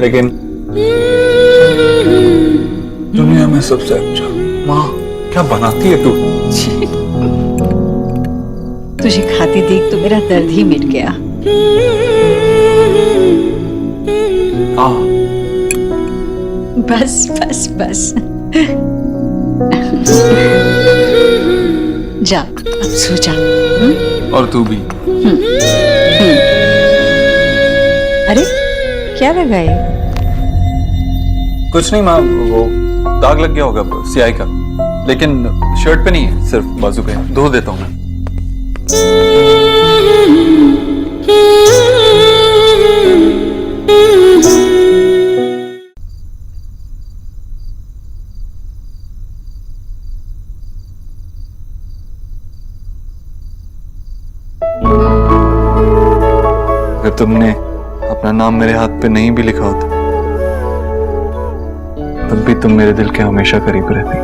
[SPEAKER 11] लेकिन दुनिया में सबसे अच्छा माँ क्या बनाती है तू।
[SPEAKER 10] तुझे खाती देख तो मेरा दर्द ही मिट गया। बस बस बस जा, अब सो जा।
[SPEAKER 11] और तू भी।
[SPEAKER 10] अरे क्या लगा ये?
[SPEAKER 11] कुछ नहीं माँ, वो दाग लग गया होगा स्याही का, लेकिन शर्ट पे नहीं है, सिर्फ बाजू पे। धो देता हूँ मैं। अगर तुमने अपना नाम मेरे हाथ पे नहीं भी लिखा होता तब भी तुम मेरे दिल के हमेशा करीब रहती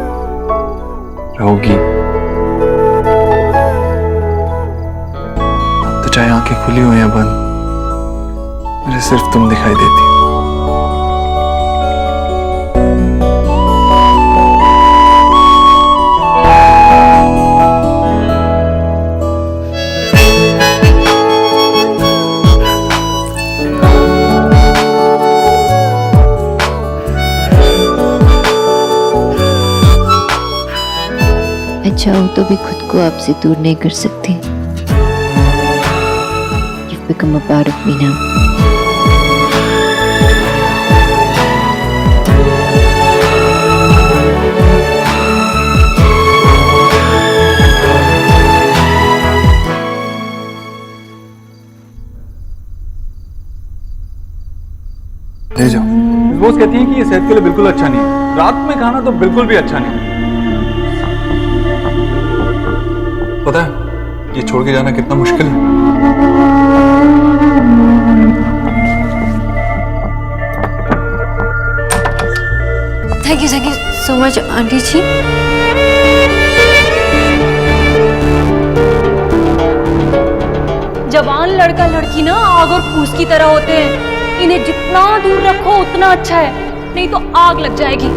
[SPEAKER 11] रहोगी। तो चाहे आंखें खुली हो या बंद, मुझे सिर्फ तुम दिखाई देती।
[SPEAKER 2] चाहूं तो भी खुद को आपसे दूर नहीं कर सकती। You've become a part of me now.
[SPEAKER 11] ले जाओ। रोज कहती है कि ये सेहत के लिए बिल्कुल अच्छा नहीं है, रात में खाना तो बिल्कुल भी अच्छा नहीं है। पता है ये छोड़ के जाना कितना मुश्किल है।
[SPEAKER 6] Thank you so much aunty ji.
[SPEAKER 5] जवान लड़का लड़की ना आग और फूस की तरह होते हैं, इन्हें जितना दूर रखो उतना अच्छा है, नहीं तो आग लग जाएगी।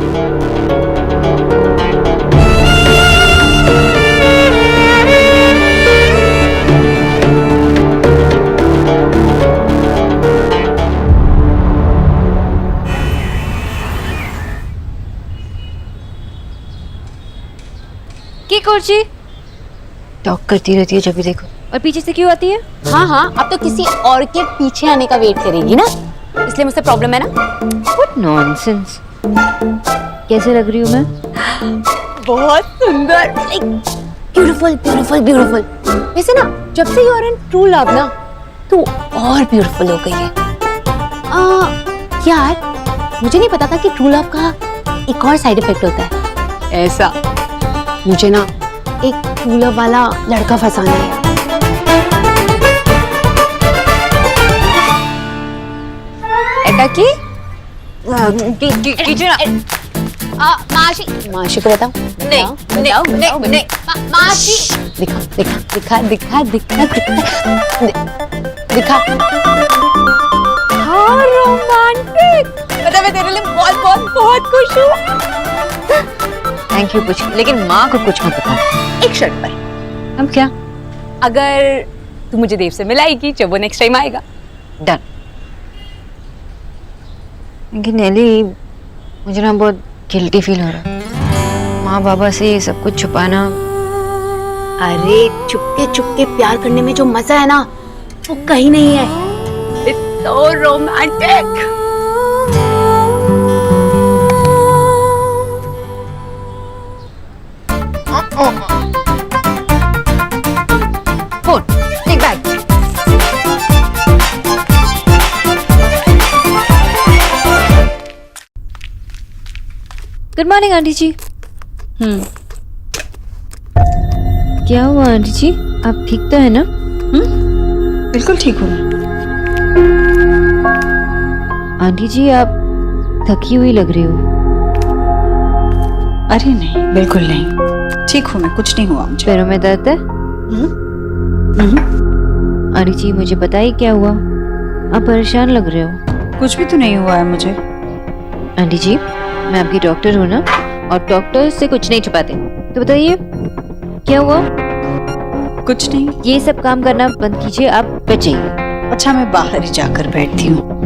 [SPEAKER 2] की कुर्सी टॉक करती रहती है जब भी देखो, और पीछे से क्यों आती है?
[SPEAKER 6] हाँ हाँ, अब तो किसी और के पीछे आने का वेट करेगी ना, इसलिए मुझसे प्रॉब्लम है ना।
[SPEAKER 2] What nonsense। कैसे लग रही हूँ मैं?
[SPEAKER 6] बहुत सुंदर, ब्यूटीफुल ब्यूटीफुल ब्यूटीफुल। वैसे ना जब से you are in true love ना तो और ब्यूटीफुल हो गई है। यार मुझे नहीं पता था कि ट्रू लव का एक और साइड इफेक्ट होता है। ऐसा मुझे ना एक ट्रू लव वाला लड़का फंसाना है।
[SPEAKER 2] एका की?
[SPEAKER 6] मासी मासी को बताओ।
[SPEAKER 4] नहीं
[SPEAKER 6] बताओ,
[SPEAKER 4] नहीं
[SPEAKER 6] बताओ,
[SPEAKER 4] नहीं मासी
[SPEAKER 6] दिखा दिखा दिखा दिखा दिखा दिखा।
[SPEAKER 4] हाँ रोमांटिक। पता मैं तेरे लिए बहुत बहुत बहुत खुश हूँ।
[SPEAKER 2] थैंक यू कुछ, लेकिन माँ को कुछ मत बता।
[SPEAKER 10] एक शर्त पर,
[SPEAKER 2] हम क्या?
[SPEAKER 10] अगर तू मुझे देव से मिलाएगी जब वो नेक्स्ट टाइम आएगा।
[SPEAKER 2] डन। लेकिन नेली, मुझे ना बहुत गिल्टी फील हो रहा है माँ बाबा से ये सब कुछ छुपाना।
[SPEAKER 6] अरे चुपके चुपके प्यार करने में जो मजा है ना, वो कहीं नहीं है।
[SPEAKER 10] It's so romantic.
[SPEAKER 2] Phone, take bag. Good morning aunty ji. क्या हुआ आंटी जी, आप ठीक तो है ना?
[SPEAKER 13] बिल्कुल ठीक हूँ।
[SPEAKER 2] आंटी जी आप थकी हुई लग रही हो।
[SPEAKER 13] अरे नहीं, बिल्कुल नहीं, ठीक हूँ मैं, कुछ नहीं हुआ मुझे।
[SPEAKER 2] पैरों में दर्द है? आंटी जी मुझे बताइए क्या हुआ, आप परेशान लग रहे हो।
[SPEAKER 13] कुछ भी तो नहीं हुआ है मुझे।
[SPEAKER 2] आंटी जी मैं आपकी डॉक्टर हूँ ना, और डॉक्टर से कुछ नहीं छुपाते, तो बताइए क्या हुआ।
[SPEAKER 13] कुछ नहीं।
[SPEAKER 2] ये सब काम करना बंद कीजिए, आप बैठ जाइए।
[SPEAKER 13] अच्छा मैं बाहर ही जाकर बैठती हूँ।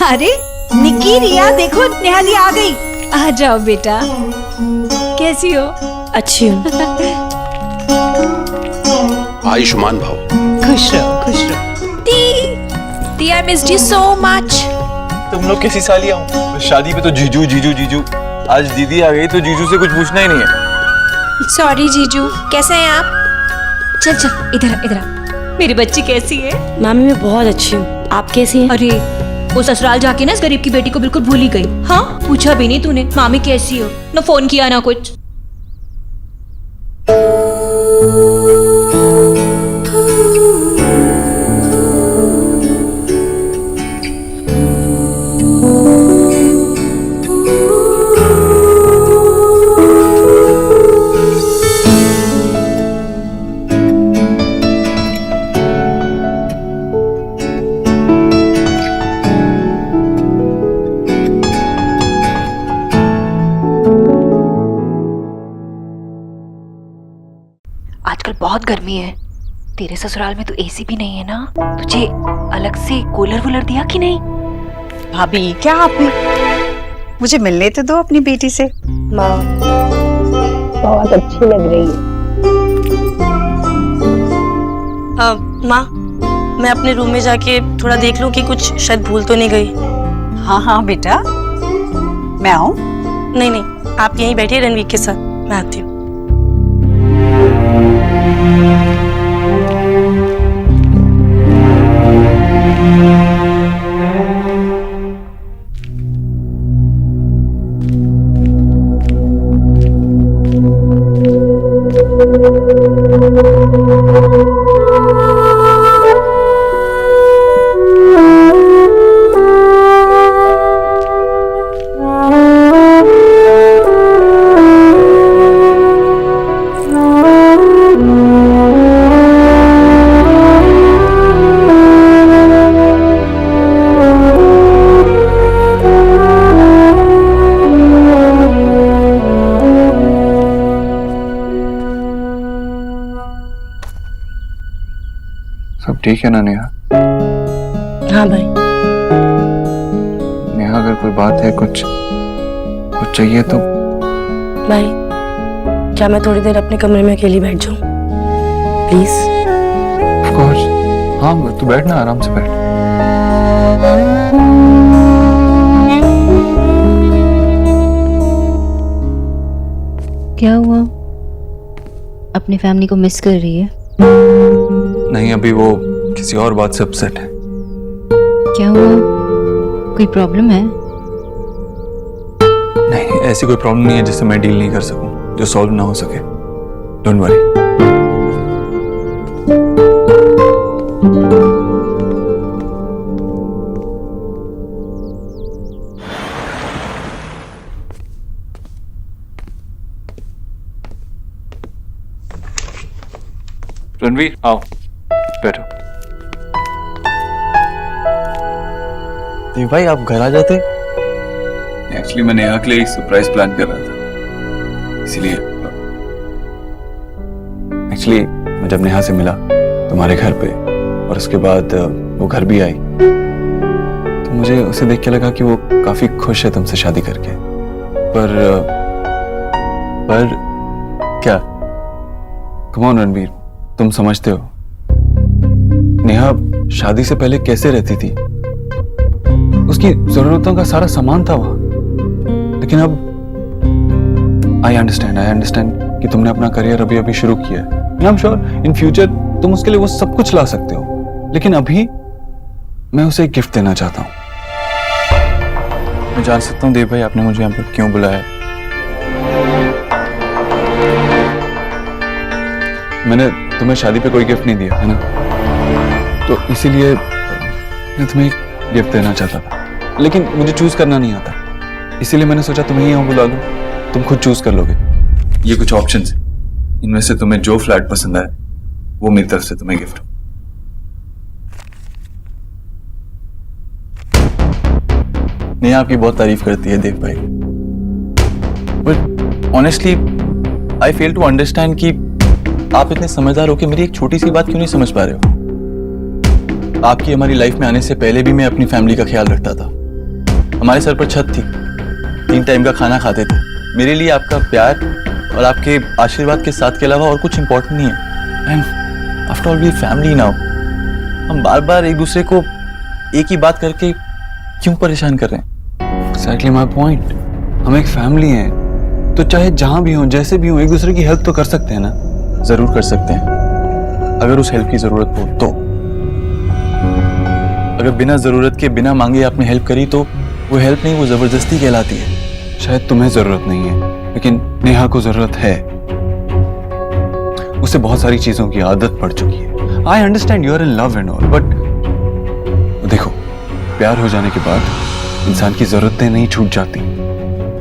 [SPEAKER 4] अरे निकी, रिया देखो नेहा दी आ गई। आ जाओ बेटा, कैसी हो?
[SPEAKER 8] अच्छी हूँ।
[SPEAKER 17] आयुष्मान भव।
[SPEAKER 4] खुश रहो खुश रहो। दी I missed you so much.
[SPEAKER 7] तुम लोग कैसी सालियां हो? शादी पे तो जीजू जीजू जीजू, आज दीदी आ गई तो जीजू से कुछ पूछना ही नहीं है।
[SPEAKER 4] सॉरी जीजू, कैसे हैं आप? चल चल इधर इधर आ। मेरी बच्ची कैसी है?
[SPEAKER 8] मामी मैं बहुत अच्छी हूँ, आप कैसी हैं?
[SPEAKER 4] अरे वो ससुराल जाके ना इस गरीब की बेटी को बिल्कुल भूल ही गई। हाँ पूछा भी नहीं तूने मामी कैसी हो, ना फोन किया ना कुछ।
[SPEAKER 18] आजकल बहुत गर्मी है, तेरे ससुराल में तो एसी भी नहीं है ना, तुझे अलग से कूलर वूलर दिया कि नहीं?
[SPEAKER 13] भाभी क्या आप भी मुझे मिलने तो दो अपनी बेटी से।
[SPEAKER 6] माँ बहुत अच्छी लग रही है।
[SPEAKER 8] माँ मैं अपने रूम में जाके थोड़ा देख लूं कि कुछ शायद भूल तो नहीं गई।
[SPEAKER 13] हाँ हाँ बेटा, मैं आऊँ?
[SPEAKER 8] नहीं नहीं आप यहीं बैठिए रणवीर के साथ, मैं आती हूँ।
[SPEAKER 11] सब ठीक है ना नेहा?
[SPEAKER 8] हाँ भाई।
[SPEAKER 11] नेहा अगर कोई बात है, कुछ चाहिए तो?
[SPEAKER 8] भाई क्या मैं थोड़ी देर अपने कमरे में अकेली बैठ जाऊं प्लीज?
[SPEAKER 11] ऑफ कोर्स, हाँ तू बैठ ना, आराम से बैठ।
[SPEAKER 2] क्या हुआ, अपनी फैमिली को मिस कर रही है?
[SPEAKER 11] नहीं, अभी वो किसी और बात से अपसेट है।
[SPEAKER 2] क्या हुआ, कोई प्रॉब्लम है?
[SPEAKER 11] नहीं, ऐसी कोई प्रॉब्लम नहीं है जिससे मैं डील नहीं कर सकूं, जो सॉल्व ना हो सके। Don't worry.
[SPEAKER 1] रणवीर आओ, बैठो।
[SPEAKER 7] देव भाई, आप घर आ जाते।
[SPEAKER 1] एक्चुअली मैं नेहा के लिए एक सरप्राइज प्लान कर रहा था, इसलिए।
[SPEAKER 7] एक्चुअली मैं जब नेहा से मिला तुम्हारे घर पे और उसके बाद वो घर भी आई, तो मुझे उसे देख के लगा कि वो काफी खुश है तुमसे शादी करके। पर क्या? कम ऑन रणवीर, तुम समझते हो नेहा शादी से पहले कैसे रहती थी? उसकी जरूरतों का सारा सामान था वहां। लेकिन अब आई अंडरस्टैंड कि तुमने अपना करियर अभी अभी शुरू किया है। I am sure in future तुम उसके लिए वो सब कुछ ला सकते हो, लेकिन अभी मैं उसे एक गिफ्ट देना चाहता हूं। मैं जान सकता हूं देव भाई, आपने मुझे यहाँ पर क्यों बुलाया है? मैंने तुम्हें शादी पे कोई गिफ्ट नहीं दिया है ना, तो इसीलिए मैं तुम्हें एक गिफ्ट देना चाहता था, लेकिन मुझे चूज करना नहीं आता, इसीलिए मैंने सोचा तुम्हें यहाँ बुला लूं, तुम खुद चूज कर लोगे। ये कुछ ऑप्शंस हैं, इनमें से तुम्हें जो फ्लैट पसंद आए वो मेरी तरफ से तुम्हें गिफ्ट। नेहा आपकी बहुत तारीफ करती है देव भाई, but honestly I fail to understand कि आप इतने समझदार हो कि मेरी एक छोटी सी बात क्यों नहीं समझ पा रहे हो। आपकी हमारी लाइफ में आने से पहले भी मैं अपनी फैमिली का ख्याल रखता था। हमारे सर पर छत थी, 3 टाइम का खाना खाते थे। मेरे लिए आपका प्यार और आपके आशीर्वाद के साथ के अलावा और कुछ इंपॉर्टेंट नहीं है। And after all we family now. हम बार बार एक दूसरे को एक ही बात करके क्यों परेशान कर रहे हैं? Exactly my point. हम एक फैमिली हैं, तो चाहे जहां भी हो, जैसे भी हो, एक दूसरे की हेल्प तो कर सकते हैं ना। जरूर कर सकते हैं, अगर उस हेल्प की जरूरत हो तो। अगर बिना जरूरत के, बिना मांगे आपने हेल्प करी तो वो हेल्प नहीं, वो जबरदस्ती कहलाती है। शायद तुम्हें जरूरत नहीं है, लेकिन नेहा को जरूरत है। उसे बहुत सारी चीजों की आदत पड़ चुकी है। I understand you are in love and all, but देखो, प्यार हो जाने के बाद इंसान की जरूरतें नहीं छूट जाती।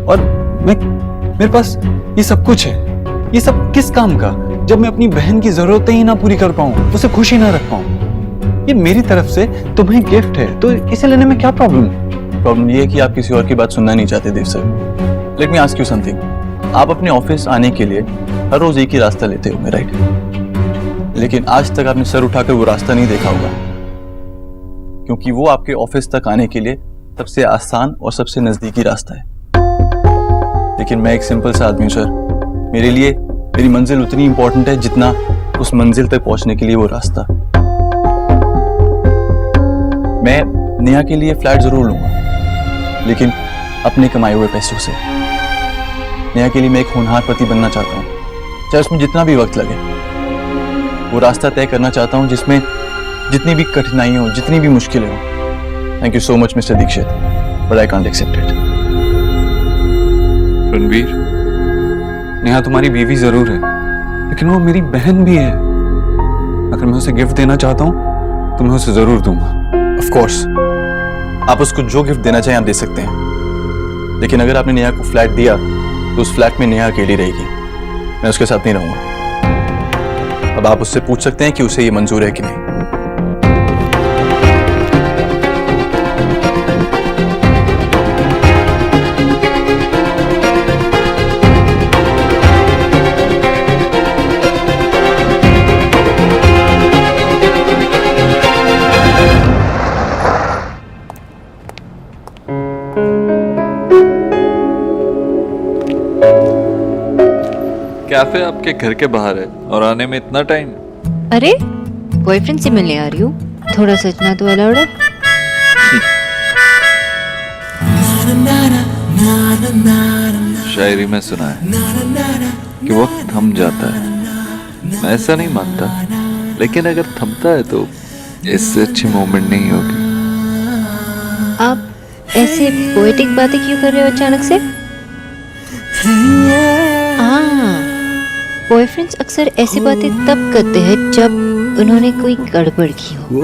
[SPEAKER 7] और मेरे पास ये सब कुछ है। ये सब किस काम का, जब मैं अपनी बहन की जरूरतें ही ना पूरी कर पाऊं, उसे खुश ही ना रख पाऊं। ये मेरी तरफ से तुम्हें गिफ्ट है, तो इसे लेने में क्या प्रॉब्लम? प्रॉब्लम ये है कि आप किसी और की बात सुनना नहीं चाहते Dev sir. Let me ask you something. आप अपने ऑफिस आने के लिए हर रोज एक ही रास्ता लेते हो, राइट? लेकिन आज तक आपने सर उठाकर वो रास्ता नहीं देखा होगा, क्योंकि वो आपके ऑफिस तक आने के लिए सबसे आसान और सबसे नजदीकी रास्ता है। लेकिन मैं एक सिंपल सा आदमी हूं सर। मेरे लिए मेरी मंजिल उतनी इंपॉर्टेंट है जितना उस मंजिल तक पहुंचने के लिए वो रास्ता। मैं नेहा के लिए फ्लैट जरूर लूंगा, लेकिन अपने कमाए हुए पैसों से। नेहा के लिए मैं एक होनहार पति बनना चाहता हूँ, चाहे उसमें जितना भी वक्त लगे। वो रास्ता तय करना चाहता हूँ जिसमें जितनी भी कठिनाई हो, जितनी भी मुश्किलें हो। Thank you so much mister Dikshit, but I can't accept it.
[SPEAKER 1] Ranveer,
[SPEAKER 11] Neha तुम्हारी बीवी जरूर है, लेकिन वो मेरी बहन भी है। अगर मैं उसे गिफ्ट देना चाहता हूँ तो मैं उसे जरूर दूंगा।
[SPEAKER 7] ऑफ कोर्स, आप उसको जो गिफ्ट देना चाहें आप दे सकते हैं, लेकिन अगर आपने नेहा को फ्लैट दिया तो उस फ्लैट में नेहा अकेली रहेगी। मैं उसके साथ नहीं रहूंगा। अब आप उससे पूछ सकते हैं कि उसे ये मंजूर है कि नहीं।
[SPEAKER 1] कैफे आपके घर के बाहर है और आने में इतना टाइम?
[SPEAKER 2] अरे बॉयफ्रेंड से मिलने आ रही हूँ, थोड़ा सजना तो अलाउड है।
[SPEAKER 1] शायरी में सुना है कि वक्त थम जाता है। मैं ऐसा नहीं मानता, लेकिन अगर थमता है तो इससे अच्छी मोमेंट नहीं होगी।
[SPEAKER 2] आप ऐसे पोएटिक बातें क्यों कर रहे हो अचानक से? बॉयफ्रेंड्स अक्सर ऐसी बातें तब करते हैं जब उन्होंने कोई गड़बड़ की हो।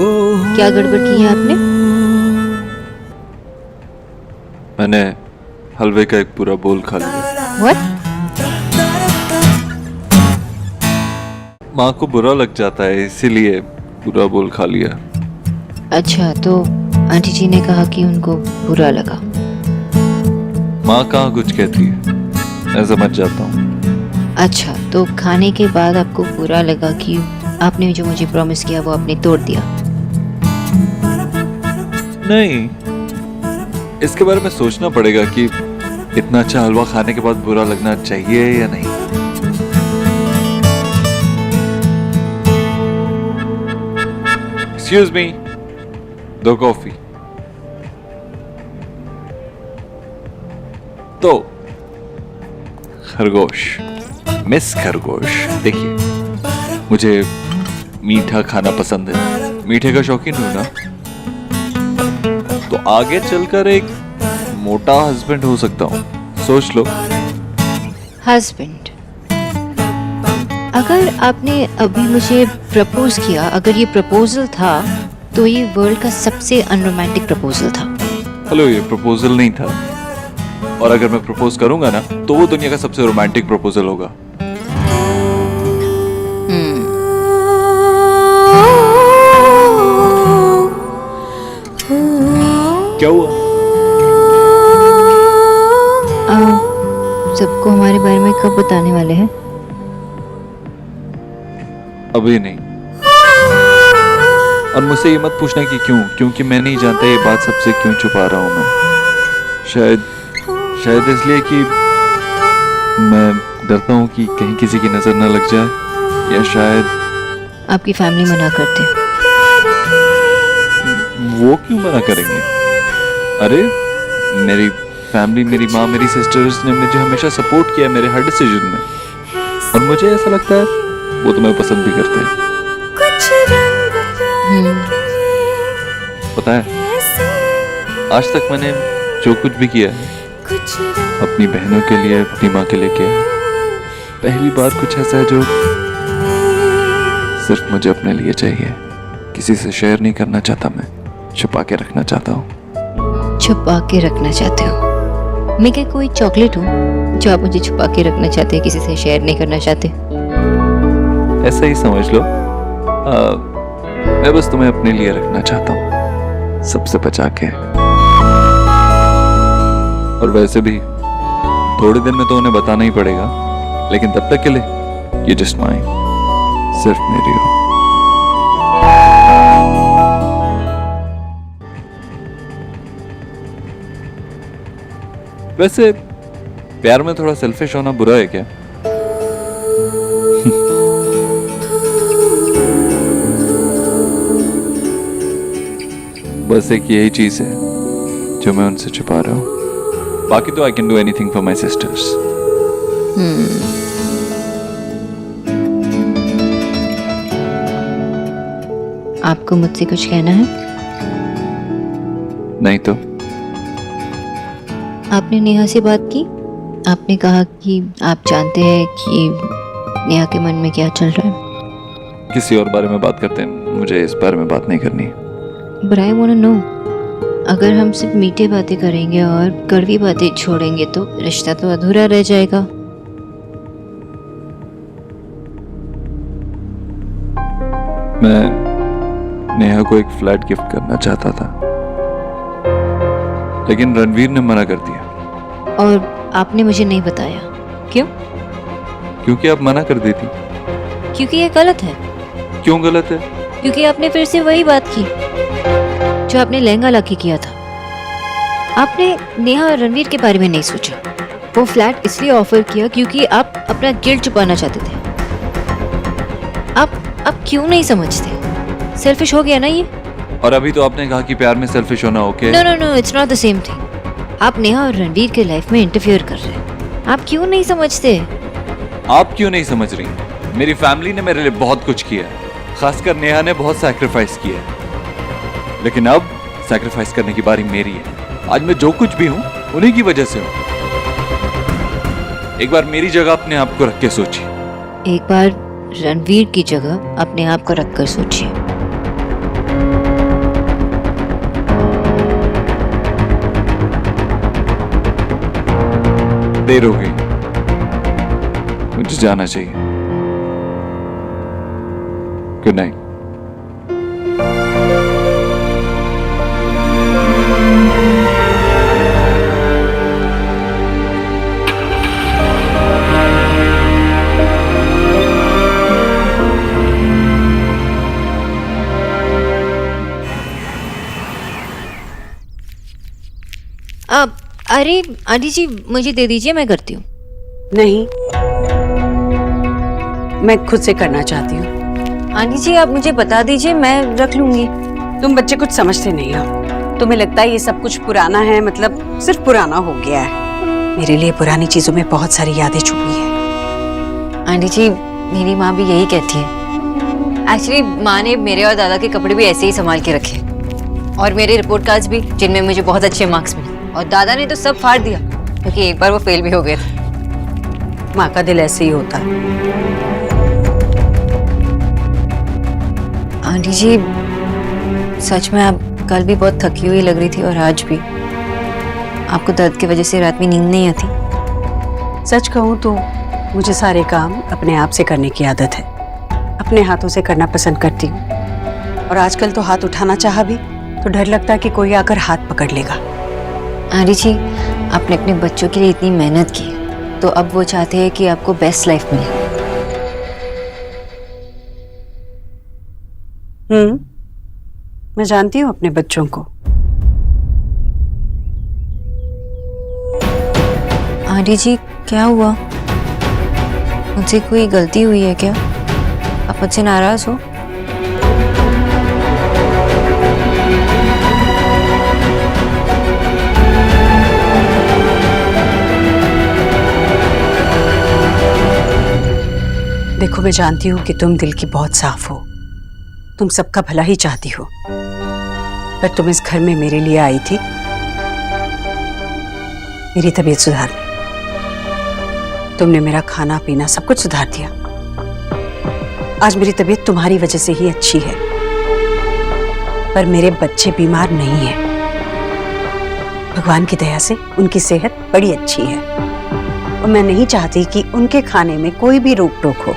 [SPEAKER 2] क्या गड़बड़ की है आपने?
[SPEAKER 1] मैंने हलवे का एक पूरा बोल खा लिया।
[SPEAKER 2] What?
[SPEAKER 1] माँ को बुरा लग जाता है इसीलिए पूरा बोल खा लिया।
[SPEAKER 2] अच्छा, तो आंटी जी ने कहा कि उनको बुरा लगा।
[SPEAKER 1] माँ कहाँ कुछ कहती है, मैं समझ जाता हूँ।
[SPEAKER 2] अच्छा, तो खाने के बाद आपको बुरा लगा कि आपने जो मुझे प्रॉमिस किया वो आपने तोड़ दिया?
[SPEAKER 1] नहीं, इसके बारे में सोचना पड़ेगा कि इतना अच्छा हलवा खाने के बाद बुरा लगना चाहिए या नहीं। Excuse me, 2 coffee. तो खरगोश, मिस खरगोश, देखिए मुझे मीठा खाना पसंद है, मीठे का शौकीन हूं ना, तो आगे चलकर एक मोटा हस्बैंड हो सकता हूँ, सोच लो।
[SPEAKER 2] हस्बैंड? अगर आपने अभी मुझे प्रपोज किया, अगर ये प्रपोजल था तो ये वर्ल्ड का सबसे अनरोमांटिक प्रपोजल था।
[SPEAKER 1] हेलो, ये प्रपोजल नहीं था, और अगर मैं प्रपोज करूंगा ना तो वो दुनिया का सबसे रोमांटिक प्रपोजल होगा। क्या हुआ?
[SPEAKER 2] सबको हमारे बारे में कब बताने वाले हैं?
[SPEAKER 1] अभी नहीं। और मुझसे ये मत पूछना कि क्यों, क्योंकि मैं नहीं जानता ये बात सबसे क्यों छुपा रहा हूं मैं। शायद इसलिए कि मैं डरता हूं कि कहीं किसी की नजर न लग जाए, या शायद
[SPEAKER 2] आपकी फैमिली मना करते हैं।
[SPEAKER 1] वो क्यों मना करेंगे? अरे मेरी फैमिली, मेरी माँ, मेरी सिस्टर्स ने मुझे हमेशा सपोर्ट किया मेरे हर डिसीजन में, और मुझे ऐसा लगता है वो तुम्हें पसंद भी करते हैं। पता है, आज तक मैंने जो कुछ भी किया है अपनी बहनों के लिए, अपनी माँ के लिए किया है। पहली बार कुछ ऐसा है जो सिर्फ मुझे अपने लिए चाहिए, किसी से शेयर नहीं करना चाहता, मैं छुपा के रखना चाहता हूँ।
[SPEAKER 2] छुपा के रखना चाहते हो? मैं क्या कोई चॉकलेट हूँ जो आप मुझे छुपा के रखना चाहते हैं, किसी से शेयर नहीं करना चाहते?
[SPEAKER 1] ऐसा ही समझ लो। मैं बस तुम्हें अपने लिए रखना चाहता हूँ, सबसे बचा के। और वैसे भी थोड़े दिन में तो उन्हें बताना ही पड़ेगा, लेकिन तब तक के लिए ये जस्ट माइन, सिर्फ मेरी हो। वैसे प्यार में थोड़ा सेल्फिश होना बुरा है क्या? बस एक यही चीज है जो मैं उनसे छुपा रहा हूँ। बाकी तो I can do anything for my sisters.
[SPEAKER 2] आपको मुझसे कुछ कहना है?
[SPEAKER 1] नहीं तो?
[SPEAKER 2] आपने नेहा से बात की? आपने कहा कि आप जानते हैं कि नेहा के मन में क्या चल रहा है।
[SPEAKER 1] किसी और बारे में बात करते हैं, मुझे इस बारे में बात नहीं करनी।
[SPEAKER 2] But I wanna know, अगर हम सिर्फ मीठे बातें करेंगे और कड़वी बातें छोड़ेंगे तो रिश्ता तो अधूरा रह जाएगा।
[SPEAKER 1] मैं नेहा को एक फ्लैट गिफ्ट करना चाहता था, लेकिन रणवीर ने मना कर दिया।
[SPEAKER 2] और आपने मुझे नहीं बताया, क्यों?
[SPEAKER 1] क्योंकि आप मना कर देती।
[SPEAKER 2] क्योंकि ये गलत है।
[SPEAKER 1] क्यों गलत है?
[SPEAKER 2] क्योंकि आपने फिर से वही बात की जो आपने लहंगा लाके किया था। आपने नेहा और रणवीर के बारे में नहीं सोचा। वो फ्लैट इसलिए ऑफर किया क्योंकि आप अपना गिल्ट छुपाना चाहते थे। आप क्यों नहीं समझते? सेल्फिश हो गया ना ये।
[SPEAKER 1] और अभी तो आपने कहा कि प्यार में सेल्फिश होना okay.
[SPEAKER 2] No no no, it's not the same thing. आप नेहा और रणवीर के लाइफ में इंटरफेयर कर रहे हैं। आप क्यों नहीं समझते?
[SPEAKER 1] आप क्यों नहीं समझ रही? मेरी फैमिली ने मेरे लिए बहुत कुछ किया है, खासकर नेहा ने बहुत सैक्रिफाइस किया है, लेकिन अब सैक्रिफाइस करने की बारी मेरी है। आज मैं जो कुछ भी हूँ उन्हीं की वजह से हूँ।
[SPEAKER 11] एक बार मेरी जगह अपने आप को रख के सोचिए।
[SPEAKER 2] एक बार रणवीर की जगह अपने आप को रखकर सोचिए।
[SPEAKER 11] देर हो गई, मुझे जाना चाहिए। Good night.
[SPEAKER 2] अब अरे आंटी जी मुझे दे दीजिए, मैं करती हूँ।
[SPEAKER 10] नहीं, मैं खुद से करना चाहती हूँ।
[SPEAKER 2] आंटी जी आप मुझे बता दीजिए, मैं रख लूंगी।
[SPEAKER 10] तुम बच्चे कुछ समझते नहीं हो। तुम्हें लगता है ये सब कुछ पुराना है, मतलब सिर्फ पुराना हो गया है। मेरे लिए पुरानी चीजों में बहुत सारी यादें छुपी है।
[SPEAKER 2] आंटी जी मेरी माँ भी यही कहती है। एक्चुअली माँ ने मेरे और दादा के कपड़े भी ऐसे ही संभाल के रखे, और मेरे रिपोर्ट कार्ड्स भी, जिनमें मुझे बहुत अच्छे मार्क्स मिले। और दादा ने तो सब फाड़ दिया, क्योंकि एक बार वो फेल भी हो गए थे।
[SPEAKER 10] माँ का दिल ऐसे ही होता है।
[SPEAKER 2] आंटी जी सच में आप कल भी बहुत थकी हुई लग रही थी, और आज भी। आपको दर्द की वजह से रात में नींद नहीं आती?
[SPEAKER 10] सच कहूँ तो मुझे सारे काम अपने आप से करने की आदत है। अपने हाथों से करना पसंद करती हूँ। और आजकल तो हाथ उठाना चाहा भी तो डर लगता है कि कोई आकर हाथ पकड़ लेगा।
[SPEAKER 2] आंटी जी आपने अपने बच्चों के लिए इतनी मेहनत की, तो अब वो चाहते हैं कि आपको बेस्ट लाइफ मिले।
[SPEAKER 10] मैं जानती हूँ अपने बच्चों को।
[SPEAKER 2] आंटी जी क्या हुआ? मुझसे कोई गलती हुई है क्या? आप मुझसे नाराज हो?
[SPEAKER 10] देखो मैं जानती हूँ कि तुम दिल की बहुत साफ हो, तुम सबका भला ही चाहती हो, पर तुम इस घर में मेरे लिए आई थी मेरी तबीयत सुधारने। तुमने मेरा खाना पीना सब कुछ सुधार दिया। आज मेरी तबीयत तुम्हारी वजह से ही अच्छी है, पर मेरे बच्चे बीमार नहीं हैं। भगवान की दया से उनकी सेहत बड़ी अच्छी है, और मैं नहीं चाहती कि उनके खाने में कोई भी रोक टोक हो।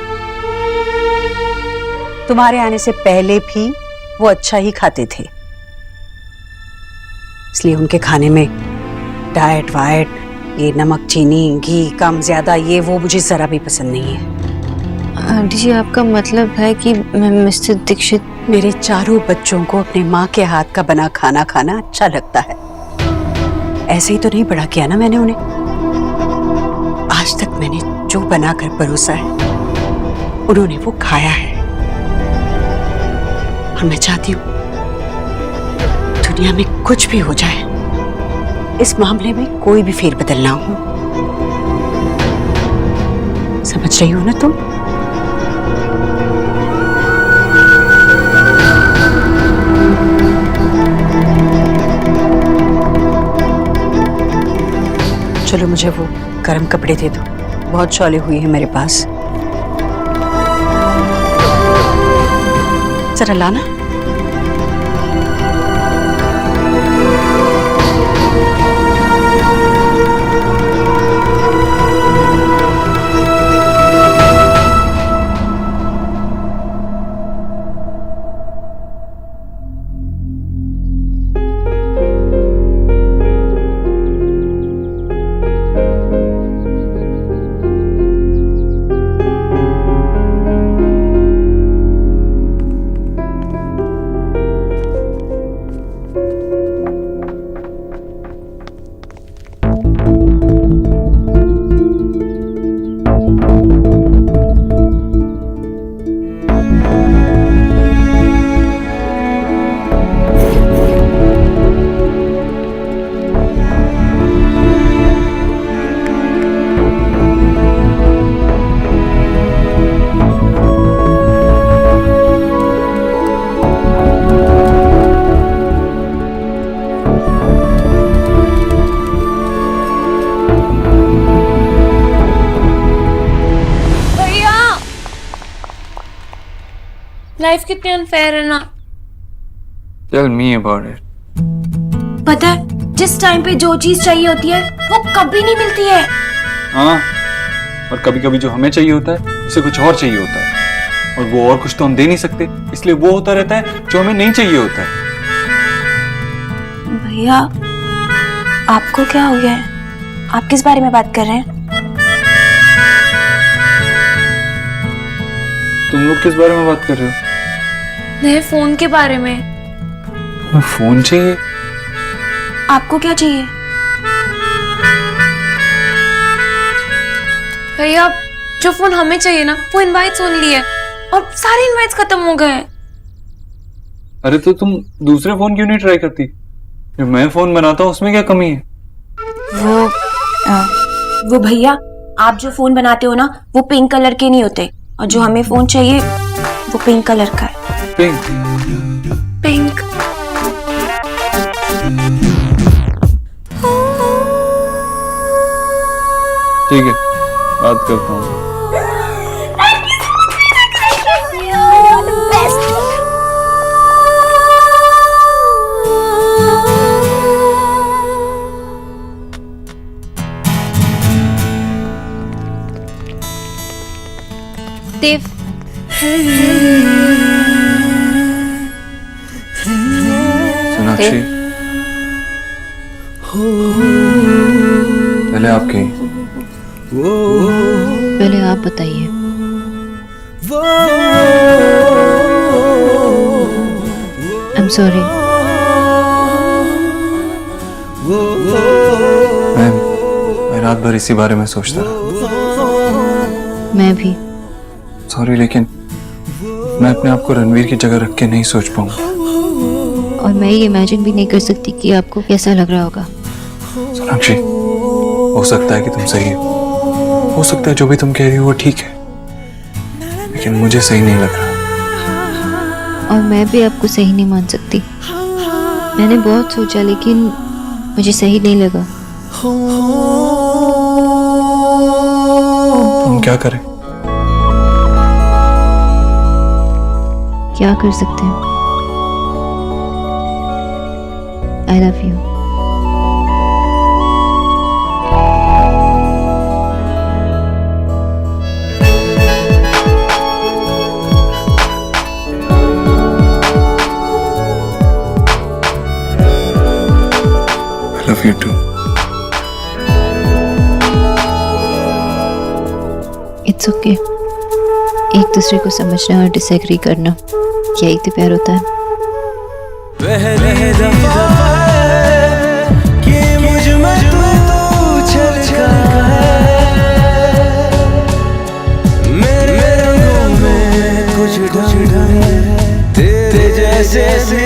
[SPEAKER 10] तुम्हारे आने से पहले भी वो अच्छा ही खाते थे, इसलिए उनके खाने में डाइट वाइट, ये नमक चीनी घी कम ज्यादा, ये वो मुझे जरा भी पसंद नहीं है।
[SPEAKER 2] आंटी जी आपका मतलब है कि मैं मिस्टर दीक्षित?
[SPEAKER 10] मेरे चारों बच्चों को अपने माँ के हाथ का बना खाना खाना अच्छा लगता है। ऐसे ही तो नहीं बड़ा किया ना मैंने उन्हें। आज तक मैंने जो बनाकर परोसा है उन्होंने वो खाया है, और मैं चाहती हूँ दुनिया में कुछ भी हो जाए, इस मामले में कोई भी फेरबदल ना हो। समझ रही हो ना तुम? चलो मुझे वो गर्म कपड़े दे दो, बहुत शॉले हुई है मेरे पास। जरा लाना।
[SPEAKER 8] लाइफ कितनी अनफेयर है ना।
[SPEAKER 11] Tell me about it.
[SPEAKER 18] पता है जिस टाइम पे जो चीज चाहिए होती है वो कभी नहीं मिलती है।
[SPEAKER 11] हाँ, और कभी कभी जो हमें चाहिए होता है उसे कुछ और चाहिए होता है, और वो और कुछ तो हम दे नहीं सकते, इसलिए वो होता रहता है जो हमें नहीं चाहिए होता है।
[SPEAKER 18] भैया आपको क्या हो गया है? आप किस बारे में बात कर रहे हैं?
[SPEAKER 11] तुम लोग किस बारे में बात कर रहे हो?
[SPEAKER 18] नए फोन के बारे में।
[SPEAKER 11] तुम्हें फोन चाहिए?
[SPEAKER 18] आपको क्या चाहिए?
[SPEAKER 8] भैया जो फोन हमें चाहिए ना वो इनवाइट्स ओनली है और सारे इनवाइट्स खत्म हो गए हैं।
[SPEAKER 11] अरे तो तुम दूसरे फोन क्यों नहीं ट्राई करती? जो मैं फोन बनाता हूँ उसमें क्या कमी है?
[SPEAKER 18] वो भैया आप जो फोन बनाते हो ना वो पिंक कलर के नहीं होते, और जो हमें फोन चाहिए वो पिंक कलर का है।
[SPEAKER 11] पिंक?
[SPEAKER 18] पिंक।
[SPEAKER 11] ठीक है, बात करता हूँ।
[SPEAKER 2] देव,
[SPEAKER 11] सोनाक्षी, पहले आप कहीं।
[SPEAKER 2] पहले आप बताइए। I'm sorry।
[SPEAKER 11] मैं रात भर इसी बारे में सोचता रहा।
[SPEAKER 2] मैं भी।
[SPEAKER 11] सॉरी, लेकिन मैं अपने आप को रणवीर की जगह रख के नहीं सोच पाऊंगा।
[SPEAKER 2] और मैं ये इमेजिन भी नहीं कर सकती कि आपको कैसा लग रहा होगा।
[SPEAKER 11] सोनाक्षी, हो सकता है कि तुम सही हो सकता है जो भी तुम कह रही हो वो ठीक है, लेकिन मुझे सही नहीं लग रहा।
[SPEAKER 2] और मैं भी आपको सही नहीं मान सकती। मैंने बहुत सोचा लेकिन मुझे सही नहीं लगा।
[SPEAKER 11] हम क्या करें?
[SPEAKER 2] क्या कर सकते हैं? I love you।
[SPEAKER 11] I love you too।
[SPEAKER 2] It's okay। एक दूसरे को समझना और डिसएग्री करना, यही तो प्यार होता है।
[SPEAKER 3] पहली दफा कि मुझ में तू छलका है, मेरे रंगों में कुछ ढंग है, तेरे जैसे भी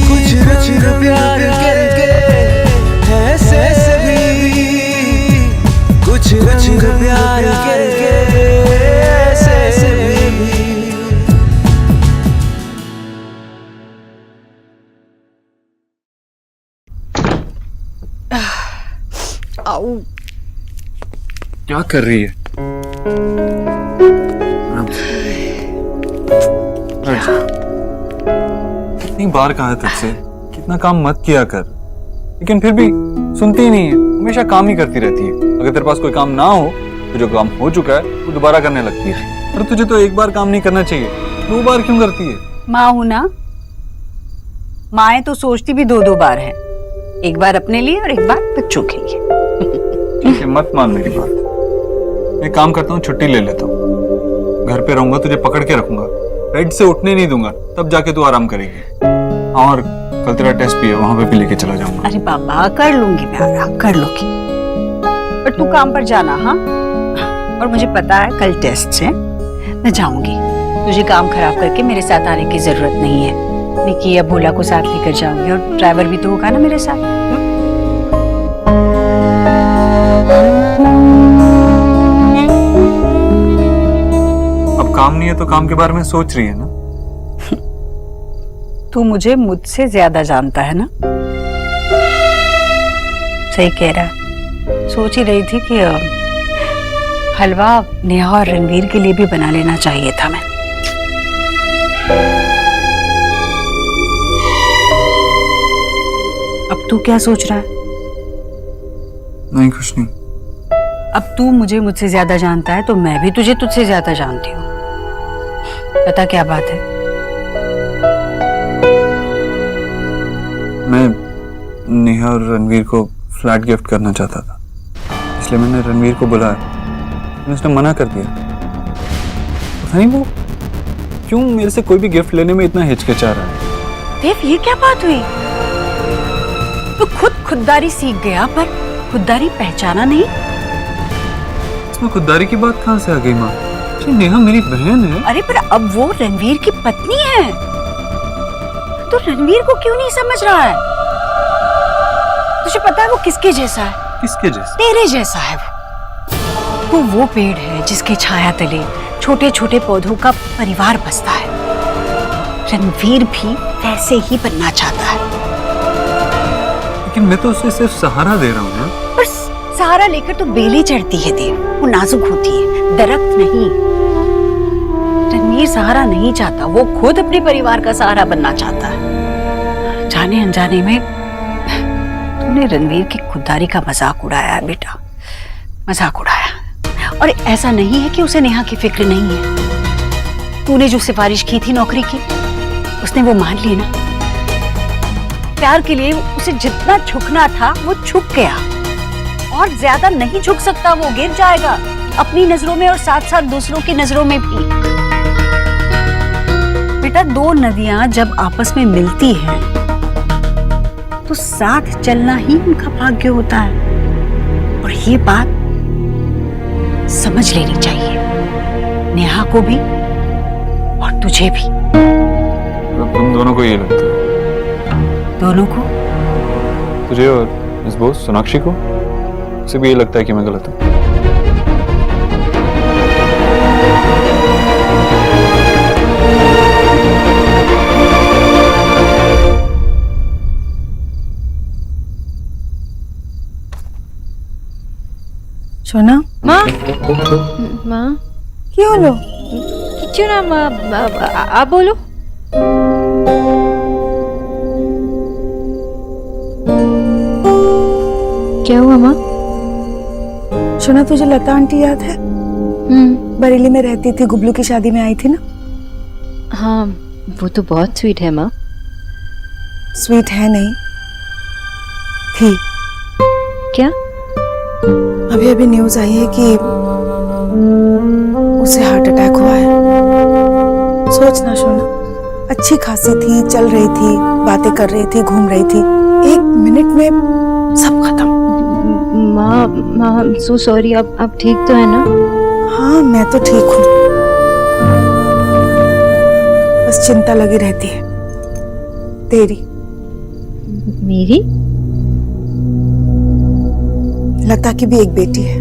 [SPEAKER 3] कुछ रंग प्यार करके ऐसे भी कुछ रंग प्यार करके ऐसे भी।
[SPEAKER 11] क्या कर रही है? कितनी बार कहा है तुझसे कितना काम मत किया कर, लेकिन फिर भी सुनती ही नहीं है। हमेशा काम ही करती रहती है। अगर तेरे पास कोई काम ना हो तो जो काम हो चुका है वो दोबारा करने लगती है। अरे तुझे तो एक बार काम नहीं करना चाहिए, 2 बार क्यों करती है?
[SPEAKER 10] माँ हूं ना, माएँ तो सोचती भी 2-2 बार है, एक बार अपने लिए और एक बार बच्चों के लिए।
[SPEAKER 11] ठीक है, मत मान मेरी बात। मैं काम करता हूँ, छुट्टी ले लेता हूँ। घर पे रहूंगा, तुझे पकड़ के रखूंगा, बेड से उठने नहीं दूंगा, तब जाके तू आराम करेगी। और कल तेरा टेस्ट भी है, वहां पे भी लेके चला जाऊंगा।
[SPEAKER 10] अरे बाबा, कर लूंगी मैं, आराम कर लूंगी, पर तू काम पर जाना। हाँ, और मुझे पता है कल टेस्ट है, मैं जाऊंगी। तुझे काम खराब करके मेरे साथ आने की जरूरत नहीं है। निकी या भोला को साथ लेकर जाऊंगी, और ड्राइवर भी तो होगा ना मेरे साथ।
[SPEAKER 11] अब काम नहीं है तो काम के बारे में सोच रही है ना?
[SPEAKER 10] तू मुझे मुझसे ज्यादा जानता है ना। सही कह रहा है। सोच ही रही थी कि हलवा नेहा और रणवीर के लिए भी बना लेना चाहिए था मैं। अब तू क्या सोच रहा है?
[SPEAKER 11] नहीं, कुछ नहीं।
[SPEAKER 10] अब तू मुझे मुझसे ज्यादा जानता है तो मैं भी तुझे तुझसे ज्यादा जानती हूँ। पता क्या बात है?
[SPEAKER 11] मैं नेहा और रणवीर को फ्लैट गिफ्ट करना चाहता था, इसलिए मैंने रणवीर को बुलाया, लेकिन उसने मना कर दिया। पता नहीं वो क्यों मेरे से कोई भी गिफ्ट लेने में इतना हिचकिचा रहा है।
[SPEAKER 10] देव, ये क्या बात हुई? तू खुददारी सीख गया पर खुददारी पहचाना नहीं।
[SPEAKER 11] इसमें खुददारी की बात कहाँ से आ गई माँ? नेहा मेरी बहन है।
[SPEAKER 10] अरे पर अब वो रणवीर की पत्नी है, तो रणवीर को क्यों नहीं समझ रहा है? तुझे पता है वो किसके जैसा है?
[SPEAKER 11] किसके जैसा?
[SPEAKER 10] तेरे जैसा है वो। वो पेड़ है जिसके छाया तले छोटे छोटे पौधों का परिवार बसता है। रणवीर भी वैसे ही बनना चाहता है।
[SPEAKER 11] लेकिन मैं तो उसे सिर्फ सहारा दे रहा हूँ ना।
[SPEAKER 10] पर सहारा लेकर तो बेलें चढ़ती है देव, वो नाजुक होती है, दरख्त नहीं। रणवीर सहारा नहीं चाहता, वो खुद अपने परिवार का सहारा बनना चाहता है। जाने अनजाने में तूने रणवीर की खुददारी का मजाक उड़ाया है बेटा, मजाक उड़ाया। और ऐसा नहीं है कि उसे नेहा की फिक्र नहीं है। तूने जो सिफारिश की थी नौकरी की, उसने वो मान ली ना। प्यार के लिए उसे जितना झुकना था वो झुक गया, और ज्यादा नहीं झुक सकता, वो गिर जाएगा अपनी नजरों में और साथ साथ दूसरों की नजरों में भी। बेटा, दो नदियां जब आपस में मिलती हैं तो साथ चलना ही उनका भाग्य होता है, और ये बात समझ लेनी चाहिए, नेहा को भी और तुझे भी।
[SPEAKER 11] तुम दोनों को ये लगता है?
[SPEAKER 10] दोनों को?
[SPEAKER 11] तुझे और इस बोस सोनाक्षी को? उसे भी ये लगता है कि मैं गलत हूँ।
[SPEAKER 4] সোনা
[SPEAKER 2] মা মা
[SPEAKER 4] কি হলো?
[SPEAKER 2] কিছু না মা, आप बोलो। क्या हुआ माँ?
[SPEAKER 4] सोना, तुझे लता आंटी याद है? बरेली में रहती थी, गुबलू की शादी में आई थी ना।
[SPEAKER 2] हाँ, वो तो बहुत स्वीट है माँ।
[SPEAKER 4] स्वीट है नहीं थी।
[SPEAKER 2] क्या?
[SPEAKER 4] अभी अभी न्यूज आई है कि उसे हार्ट अटैक हुआ है। सोचना सोना, अच्छी खासी थी, चल रही थी, बातें कर रही थी, घूम रही थी, 1 मिनट में सब खत्म।
[SPEAKER 2] माँ माँ, सो सॉरी। आप ठीक तो है ना?
[SPEAKER 4] हाँ, मैं तो ठीक हूँ, बस चिंता लगी रहती है। तेरी?
[SPEAKER 2] मेरी?
[SPEAKER 4] लता की भी एक बेटी है।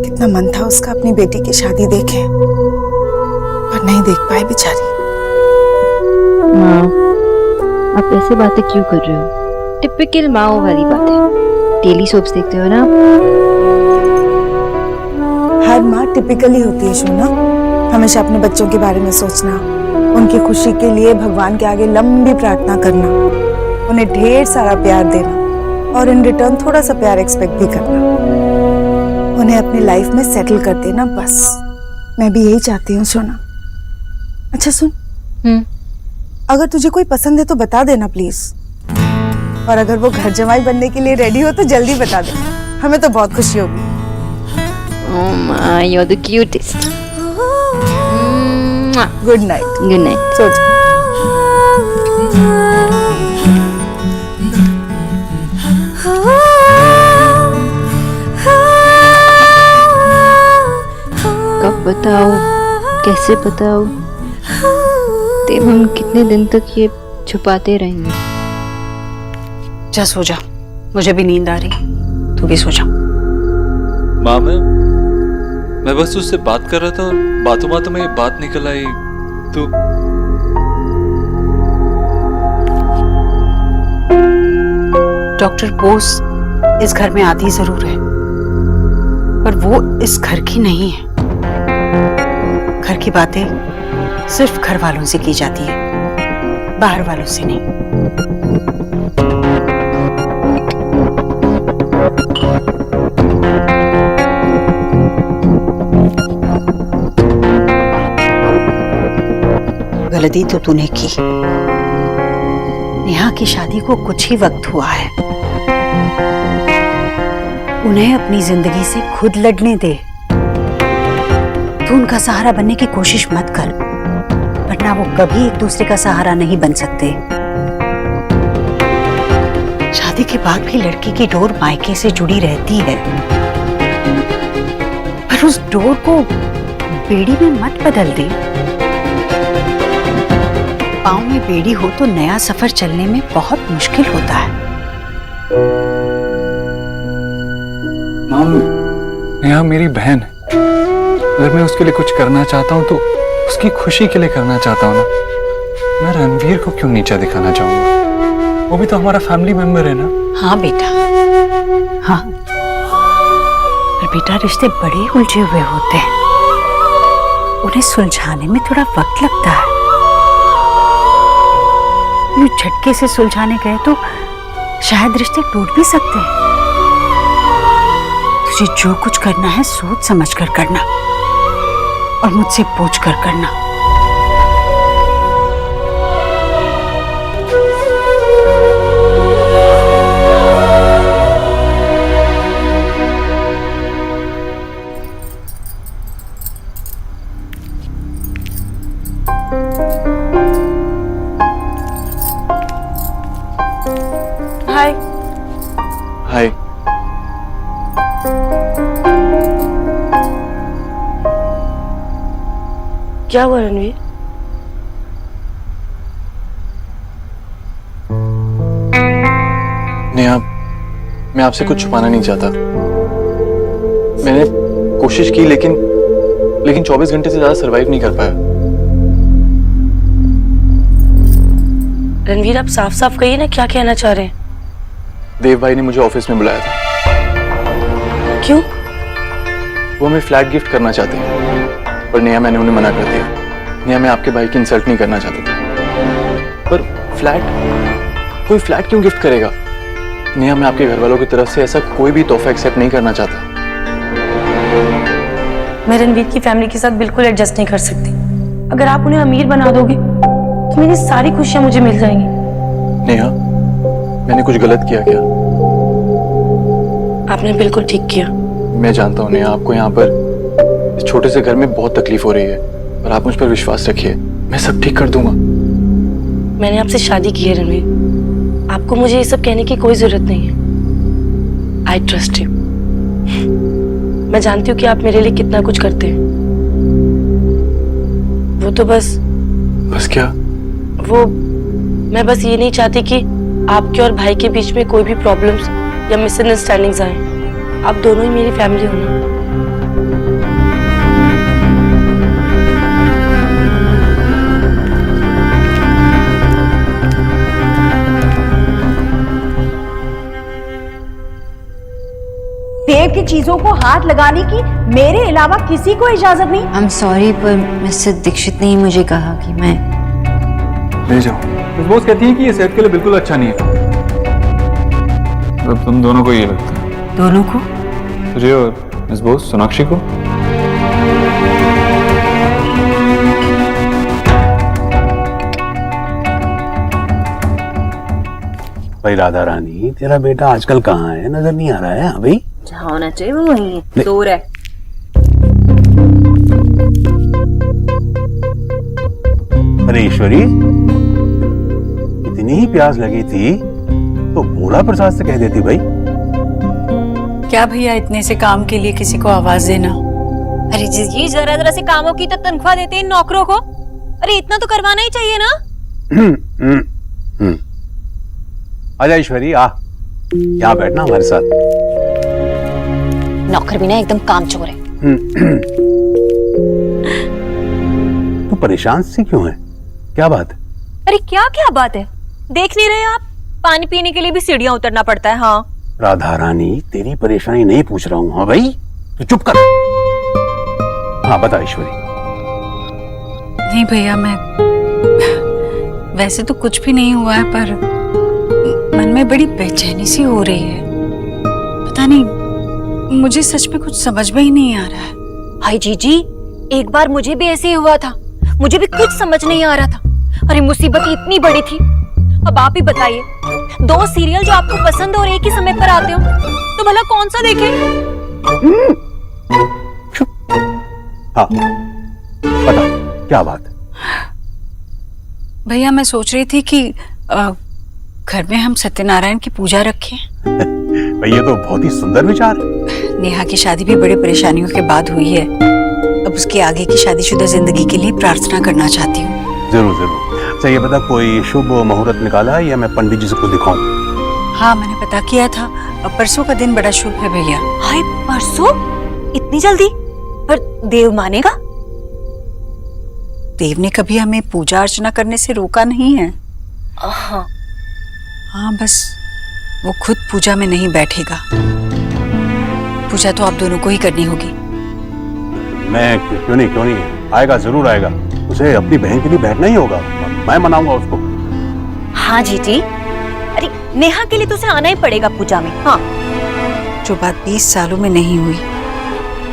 [SPEAKER 4] कितना मन था उसका अपनी बेटी की शादी देखे, पर नहीं देख पाए बेचारी।
[SPEAKER 2] माँ, आप ऐसे बातें क्यों कर रहे हो? टिपिकल माँ वाली बातें। डेली सोप्स देखते हो ना?
[SPEAKER 4] हर माँ टिपिकल ही होती है सोना। हमेशा अपने बच्चों के बारे में सोचना, उनकी खुशी के लिए भगवान के आगे लंबी प्रार्थना करना, उन्हें ढेर सारा प्यार देना और इन रिटर्न थोड़ा सा प्यार एक्सपेक्ट भी करना, उन्हें अपनी लाइफ में सेटल कर देना, बस। मैं भी यही चाहती हूँ सोना। अच्छा सुन, अगर तुझे कोई पसंद है तो बता देना प्लीज, और अगर वो घर जमाई बनने के लिए रेडी हो तो जल्दी बता दे, हमें तो बहुत खुशी होगी।
[SPEAKER 2] Oh my, you're the cutest.
[SPEAKER 4] Good night.
[SPEAKER 2] Good night.
[SPEAKER 4] सो जा।
[SPEAKER 2] कब बताओ, कैसे बताओ? देव, हम कितने दिन तक ये छुपाते रहेंगे?
[SPEAKER 10] जा सो जा, मुझे भी नींद आ रही, तू भी सो जा।
[SPEAKER 1] माँ, मैं बस उससे बात कर रहा था और बातों बातों में ये बात निकल आई तो।
[SPEAKER 10] डॉक्टर बोस इस घर में आती जरूर है, पर वो इस घर की नहीं है। घर की बातें
[SPEAKER 13] सिर्फ घर वालों से की जाती है, बाहर वालों से नहीं। गलती तो तूने की। नेहा की शादी को कुछ ही वक्त हुआ है, उन्हें अपनी जिंदगी से खुद लड़ने दे। तू उनका सहारा बनने की कोशिश मत कर, वरना वो कभी एक दूसरे का सहारा नहीं बन सकते। शादी के बाद भी लड़की की डोर मायके से जुड़ी रहती है, पर उस डोर को बेड़ी में मत बदल दे। पाँव में बेड़ी हो तो नया सफर चलने में बहुत मुश्किल होता है।
[SPEAKER 11] माम, नेहा मेरी बहन है। अगर मैं उसके लिए कुछ करना चाहता हूँ तो उसकी खुशी के लिए करना चाहता हूँ ना। मैं रणवीर को क्यों नीचा दिखाना चाहूंगा? वो भी तो हमारा फैमिली मेंबर है ना।
[SPEAKER 13] हाँ बेटा, हाँ, पर बेटा रिश्ते बड़े उलझे हुए होते हैं, उन्हें सुलझाने में थोड़ा वक्त लगता है। यूं झटके से सुलझाने गए तो शायद रिश्ते टूट भी सकते हैं। तुझे जो कुछ करना है सोच समझ कर करना, और मुझसे पूछ कर करना।
[SPEAKER 8] हाय।
[SPEAKER 7] हाय।
[SPEAKER 8] क्या हुआ रणवीर?
[SPEAKER 7] नेहा, मैं आपसे कुछ छुपाना नहीं चाहता। मैंने कोशिश की लेकिन 24 घंटे से ज्यादा सरवाइव नहीं कर पाया।
[SPEAKER 8] रणवीर आप साफ साफ कहिए ना, क्या कहना चाह रहे हैं?
[SPEAKER 7] देव भाई ने मुझे ऑफिस में बुलाया था।
[SPEAKER 8] क्यों?
[SPEAKER 7] वो हमें फ्लैट गिफ्ट करना चाहते हैं, पर नेहा मैंने उन्हें मना कर दिया। नेहा, मैं आपके भाई की इंसल्ट नहीं करना चाहता था, पर फ्लैट, कोई फ्लैट क्यों गिफ्ट करेगा? नेहा, मैं आपके घर वालों की तरफ से ऐसा कोई भी तोहफा एक्सेप्ट नहीं करना चाहता।
[SPEAKER 8] मैं रणवीर की फैमिली के साथ बिल्कुल एडजस्ट नहीं कर सकती। अगर आप उन्हें अमीर बना दोगे तो मेरी सारी खुशियां मुझे मिल जाएंगी।
[SPEAKER 7] नेहा, मैंने कुछ गलत किया क्या?
[SPEAKER 8] आपने बिल्कुल ठीक किया।
[SPEAKER 7] मैं जानता हूँ नेहा, आपको यहाँ पर इस छोटे से घर में बहुत तकलीफ हो रही है, पर आप मुझ पर विश्वास रखिए, मैं सब ठीक कर दूंगा।
[SPEAKER 8] मैंने आपसे शादी की है रणवीर, आपको मुझे ये सब कहने की कोई जरूरत नहीं है। I trust you. मैं जानती हूँ कि आप मेरे लिए कितना कुछ करते हैं। वो तो बस
[SPEAKER 7] क्या?
[SPEAKER 8] मैं बस ये नहीं चाहती कि आपके और भाई के बीच में कोई भी प्रॉब्लम्स या मिसअंडरस्टैंडिंग्स आए। आप दोनों ही मेरी फैमिली हो ना।
[SPEAKER 4] देव की चीजों को हाथ लगाने की मेरे अलावा किसी को इजाजत नहीं।
[SPEAKER 2] आई एम सॉरी, पर मिस्टर दीक्षित ने ही मुझे कहा कि मैं
[SPEAKER 11] ले जाओ। मिस बोस कहती है कि ये सेहत के लिए बिल्कुल अच्छा नहीं है। तो तुम दोनों को ये लगता है?
[SPEAKER 13] दोनों को?
[SPEAKER 11] तुझे और मिस बोस सोनाक्षी को?
[SPEAKER 12] भाई राधा रानी, तेरा बेटा आजकल कहाँ है? नजर नहीं आ रहा है। हाँ भाई,
[SPEAKER 6] जहाँ होना चाहिए वो वहीं है, दूर है।
[SPEAKER 12] अरे ईश्वरी, इतनी ही प्यास लगी थी तो भोला प्रसाद से कह देती भाई।
[SPEAKER 13] क्या भैया, इतने से काम के लिए किसी को आवाज देना?
[SPEAKER 6] अरे जी, जरा जरा से कामों की तो तनख्वाह देते हैं नौकरों को। अरे इतना तो करवाना ही चाहिए ना।
[SPEAKER 12] आजा ईश्वरी, आ यहाँ बैठना हमारे साथ।
[SPEAKER 6] नौकर भी ना एकदम कामचोर है।
[SPEAKER 12] तू परेशान सी क्यों है? क्या बात है?
[SPEAKER 6] अरे क्या क्या बात है, देख नहीं रहे आप? पानी पीने के लिए भी सीढ़ियां उतरना पड़ता है। हाँ
[SPEAKER 12] राधा रानी, तेरी परेशानी नहीं पूछ रहा हूँ। हाँ भाई, तू चुप कर। हाँ बता ईश्वरी।
[SPEAKER 10] नहीं भैया, मैं वैसे तो कुछ भी नहीं हुआ है, पर मन में बड़ी बेचैनी सी हो रही है। पता नहीं, मुझे सच में कुछ समझ में ही नहीं आ रहा है।
[SPEAKER 18] हाय जीजी, एक बार मुझे भी ऐसे ही हुआ था, मुझे भी कुछ समझ नहीं आ रहा था। अरे मुसीबत इतनी बड़ी थी। अब आप ही बताइए, 2 सीरियल जो आपको पसंद और एक ही समय पर आते हो, तो भला कौन सा देखें?
[SPEAKER 12] हाँ, पता क्या बात?
[SPEAKER 10] भैया मैं सोच रही थी कि घर में हम सत्यनारायण की पूजा रखें।
[SPEAKER 12] भाई ये तो बहुत ही सुंदर विचार है।
[SPEAKER 10] नेहा की शादी भी बड़ी परेशानियों के बाद हुई है। अब उसकी आगे की शादीशुदा जिंदगी के लिए प्रार्थना करना चाहती हूँ।
[SPEAKER 12] जरूर जरूर। अच्छा ये बता, कोई शुभ मुहूर्त निकाला है या मैं पंडित जी से को दिखाऊं?
[SPEAKER 10] हाँ मैंने पता किया था, परसों का दिन बड़ा शुभ है भैया।
[SPEAKER 18] हाय परसों? इतनी जल्दी? पर देव मानेगा?
[SPEAKER 10] देव ने कभी हमें पूजा अर्चना करने से रोका नहीं है। हाँ बस वो खुद पूजा में नहीं बैठेगा। पूजा तो आप दोनों को ही करनी होगी।
[SPEAKER 12] मैं क्यों नहीं आएगा, जरूर आएगा। उसे अपनी बहन के लिए बैठना ही होगा, मैं मनाऊंगा उसको।
[SPEAKER 18] हाँ जीजी, अरे नेहा के लिए तो उसे आना ही पड़ेगा पूजा में। हाँ,
[SPEAKER 10] जो बात 20 सालों में नहीं हुई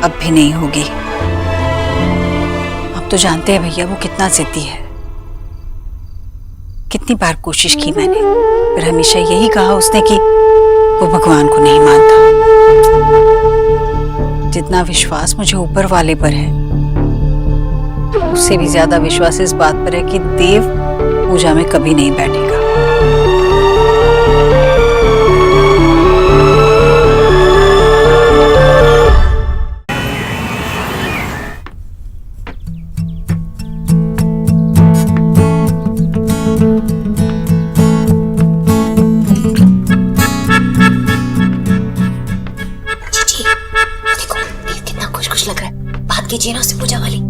[SPEAKER 10] अब भी नहीं होगी। अब तो जानते हैं भैया वो कितना जिद्दी है। कितनी बार कोशिश की मैंने, पर हमेशा यही कहा उसने कि वो भगवान को नहीं मानता। जितना विश्वास मुझे ऊपर वाले पर है, उससे भी ज्यादा विश्वास इस बात पर है कि देव पूजा में कभी नहीं बैठेगा।
[SPEAKER 18] कीजिए ना उससे पूजा वाली।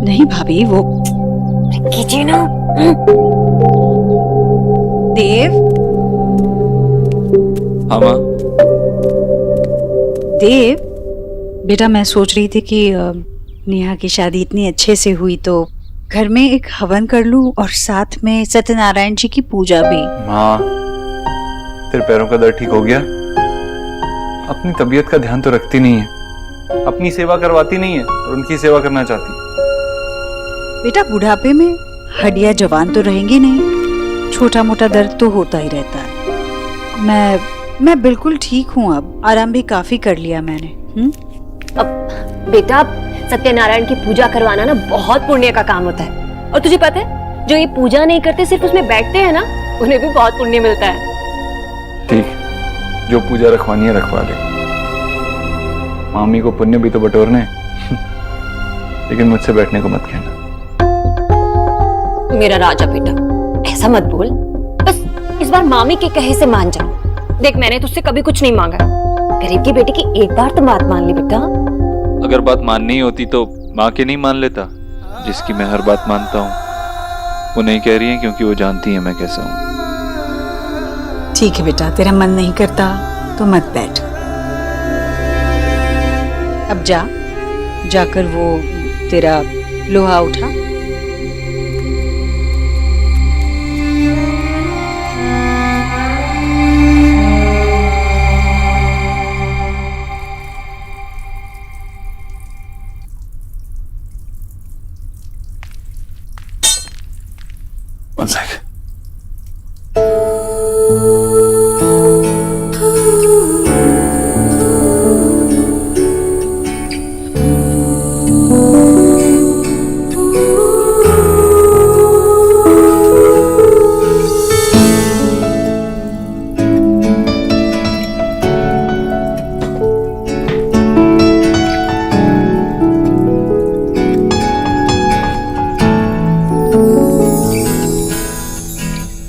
[SPEAKER 10] नहीं भाभी, वो
[SPEAKER 18] कीजिए ना।
[SPEAKER 10] देव।
[SPEAKER 1] हाँ माँ।
[SPEAKER 10] देव बेटा, मैं सोच रही थी कि नेहा की शादी इतनी अच्छे से हुई तो घर में एक हवन कर लूं और साथ में सत्यनारायण जी की पूजा भी।
[SPEAKER 11] माँ, तेरे पैरों का दर्द ठीक हो गया? अपनी तबीयत का ध्यान तो रखती नहीं है, अपनी सेवा करवाती नहीं है और उनकी सेवा करना चाहती।
[SPEAKER 10] बेटा बुढ़ापे में हड्डियां जवान तो रहेंगी नहीं, छोटा मोटा दर्द तो होता ही रहता है। मैं बिल्कुल ठीक हूँ, अब आराम भी काफी कर लिया मैंने।
[SPEAKER 18] अब बेटा, सत्यनारायण की पूजा करवाना ना बहुत पुण्य का काम होता है। और तुझे पता है, जो ये पूजा नहीं करते सिर्फ उसमें बैठते हैं ना, उन्हें भी बहुत पुण्य मिलता है।
[SPEAKER 11] ठीक, जो पूजा रखवानी है रखवा ले। मामी को पुण्य भी तो बटोरने लेकिन मुझसे बैठने को मत कहना।
[SPEAKER 18] मेरा राजा बेटा, ऐसा मत बोल। बस इस बार मामी के कहे से मान जा। देख, मैंने तुझसे कभी कुछ नहीं मांगा। गरीब की बेटी की एक बार तो बात मान ली बेटा।
[SPEAKER 1] अगर बात माननी होती तो माँ के नहीं मान लेता, जिसकी मैं हर बात मानता हूँ। वो नहीं कह रही है क्योंकि वो जानती है मैं कैसा हूँ।
[SPEAKER 10] ठीक है बेटा, तेरा मन नहीं करता तो मत बैठ। अब जाकर वो तेरा लोहा उठा।
[SPEAKER 1] One sec.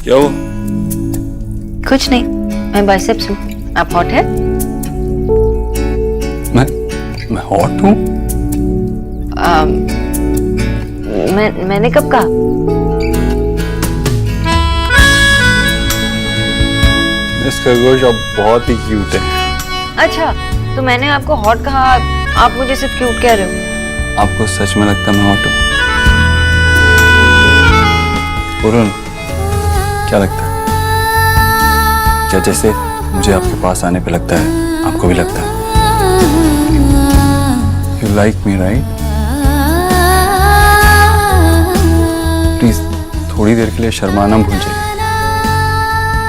[SPEAKER 1] क्या हुआ?
[SPEAKER 6] कुछ नहीं, मैं बाइसेप्स हूँ। आप हॉट है?
[SPEAKER 11] मैं हॉट हूँ?
[SPEAKER 6] मैंने कब कहा?
[SPEAKER 11] इस खरगोश अब बहुत ही क्यूट है।
[SPEAKER 6] अच्छा, तो मैंने आपको हॉट कहा, आप मुझे सिर्फ क्यूट कह रहे हो?
[SPEAKER 11] आपको सच में लगता मैं हॉट हूँ? पूरन, क्या लगता है? क्या जैसे मुझे आपके पास आने पे लगता है, आपको भी लगता है? You like me, right? Please थोड़ी देर के लिए शर्माना भूल जाइए।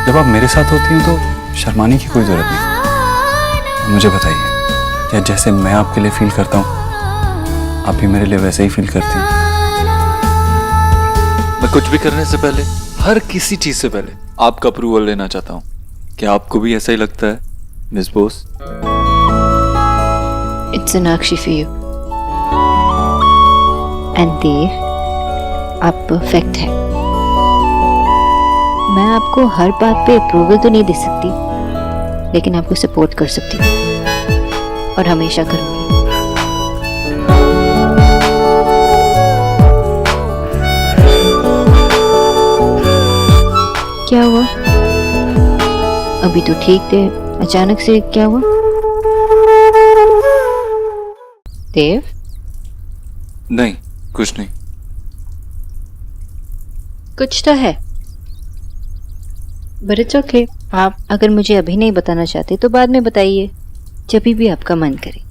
[SPEAKER 11] जब आप मेरे साथ होती हैं तो शर्माने की कोई जरूरत नहीं। मुझे बताइए, क्या जैसे मैं आपके लिए फील करता हूँ आप भी मेरे लिए वैसे ही फील करती हैं?
[SPEAKER 1] मैं कुछ भी करने से पहले, हर किसी चीज से पहले आपका अप्रूवल लेना चाहता हूँ। क्या आपको भी ऐसा ही लगता है miss Bose?
[SPEAKER 2] It's Sonakshi for you. And Dev, आप परफेक्ट है। मैं आपको हर बात पे अप्रूवल तो नहीं दे सकती, लेकिन आपको सपोर्ट कर सकती हूँ और हमेशा करूँगी। क्या हुआ? अभी तो ठीक थे, अचानक से क्या हुआ? देव?
[SPEAKER 1] नहीं, कुछ नहीं।
[SPEAKER 2] कुछ तो है, बट इट्स ओके। आप अगर मुझे अभी नहीं बताना चाहते तो बाद में बताइए, जब भी आपका मन करे।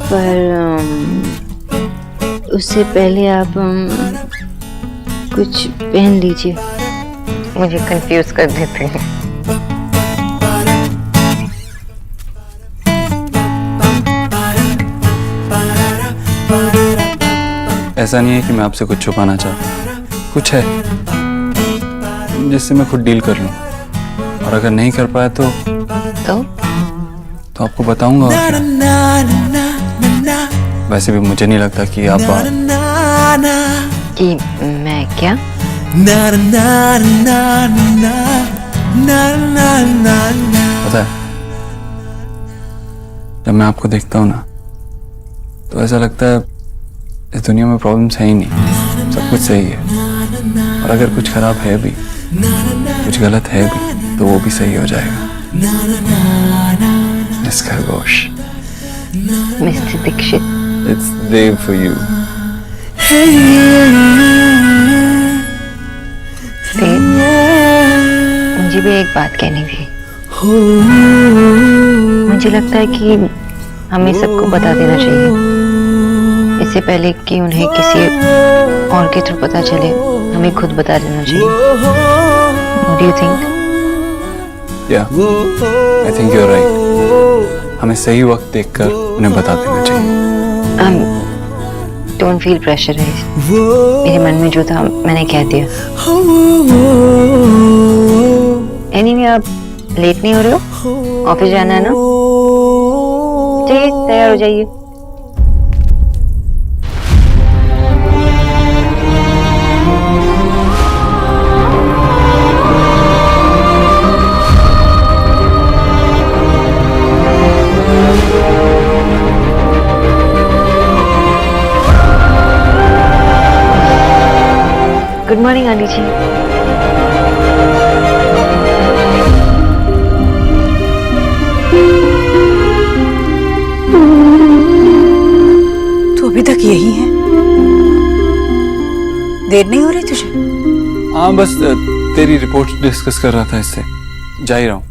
[SPEAKER 2] पर उससे पहले आप कुछ पहन लीजिए, मुझे कंफ्यूज कर देते हैं।
[SPEAKER 11] ऐसा नहीं है कि मैं आपसे कुछ छुपाना चाहता, कुछ है जिससे मैं खुद डील कर लूं, और अगर नहीं कर पाया तो आपको बताऊंगा। और क्या? वैसे भी मुझे नहीं लगता कि आप
[SPEAKER 2] कि मैं क्या?
[SPEAKER 11] पता है, जब मैं आपको देखता हूँ ना तो ऐसा लगता है इस दुनिया में प्रॉब्लम्स है ही नहीं, सब कुछ सही है। और अगर कुछ खराब है भी, कुछ गलत है भी, तो वो भी सही हो जाएगा। मिस खरगोश,
[SPEAKER 2] मिस्टर दीक्षित,
[SPEAKER 11] इट्स देव फॉर यू।
[SPEAKER 2] मुझे भी एक बात कहनी थी। मुझे लगता है कि हमें सबको बता देना चाहिए, इससे पहले कि उन्हें किसी और के थ्रू पता चले। हमें खुद बता देना चाहिए। What do you think?
[SPEAKER 11] Yeah, I think you're right. हमें सही वक्त देखकर उन्हें बता देना चाहिए।
[SPEAKER 2] Don't feel pressurized. मेरे मन में जो था मैंने कह दिया। Anyway, आप लेट नहीं हो रहे हो? ऑफिस जाना है ना? चलिए तैयार हो जाइए। गुड मॉर्निंग आली जी।
[SPEAKER 10] तू अभी तक यही है? देर नहीं हो रही तुझे?
[SPEAKER 11] हाँ, बस तेरी रिपोर्ट डिस्कस कर रहा था, इससे जा ही रहा हूँ।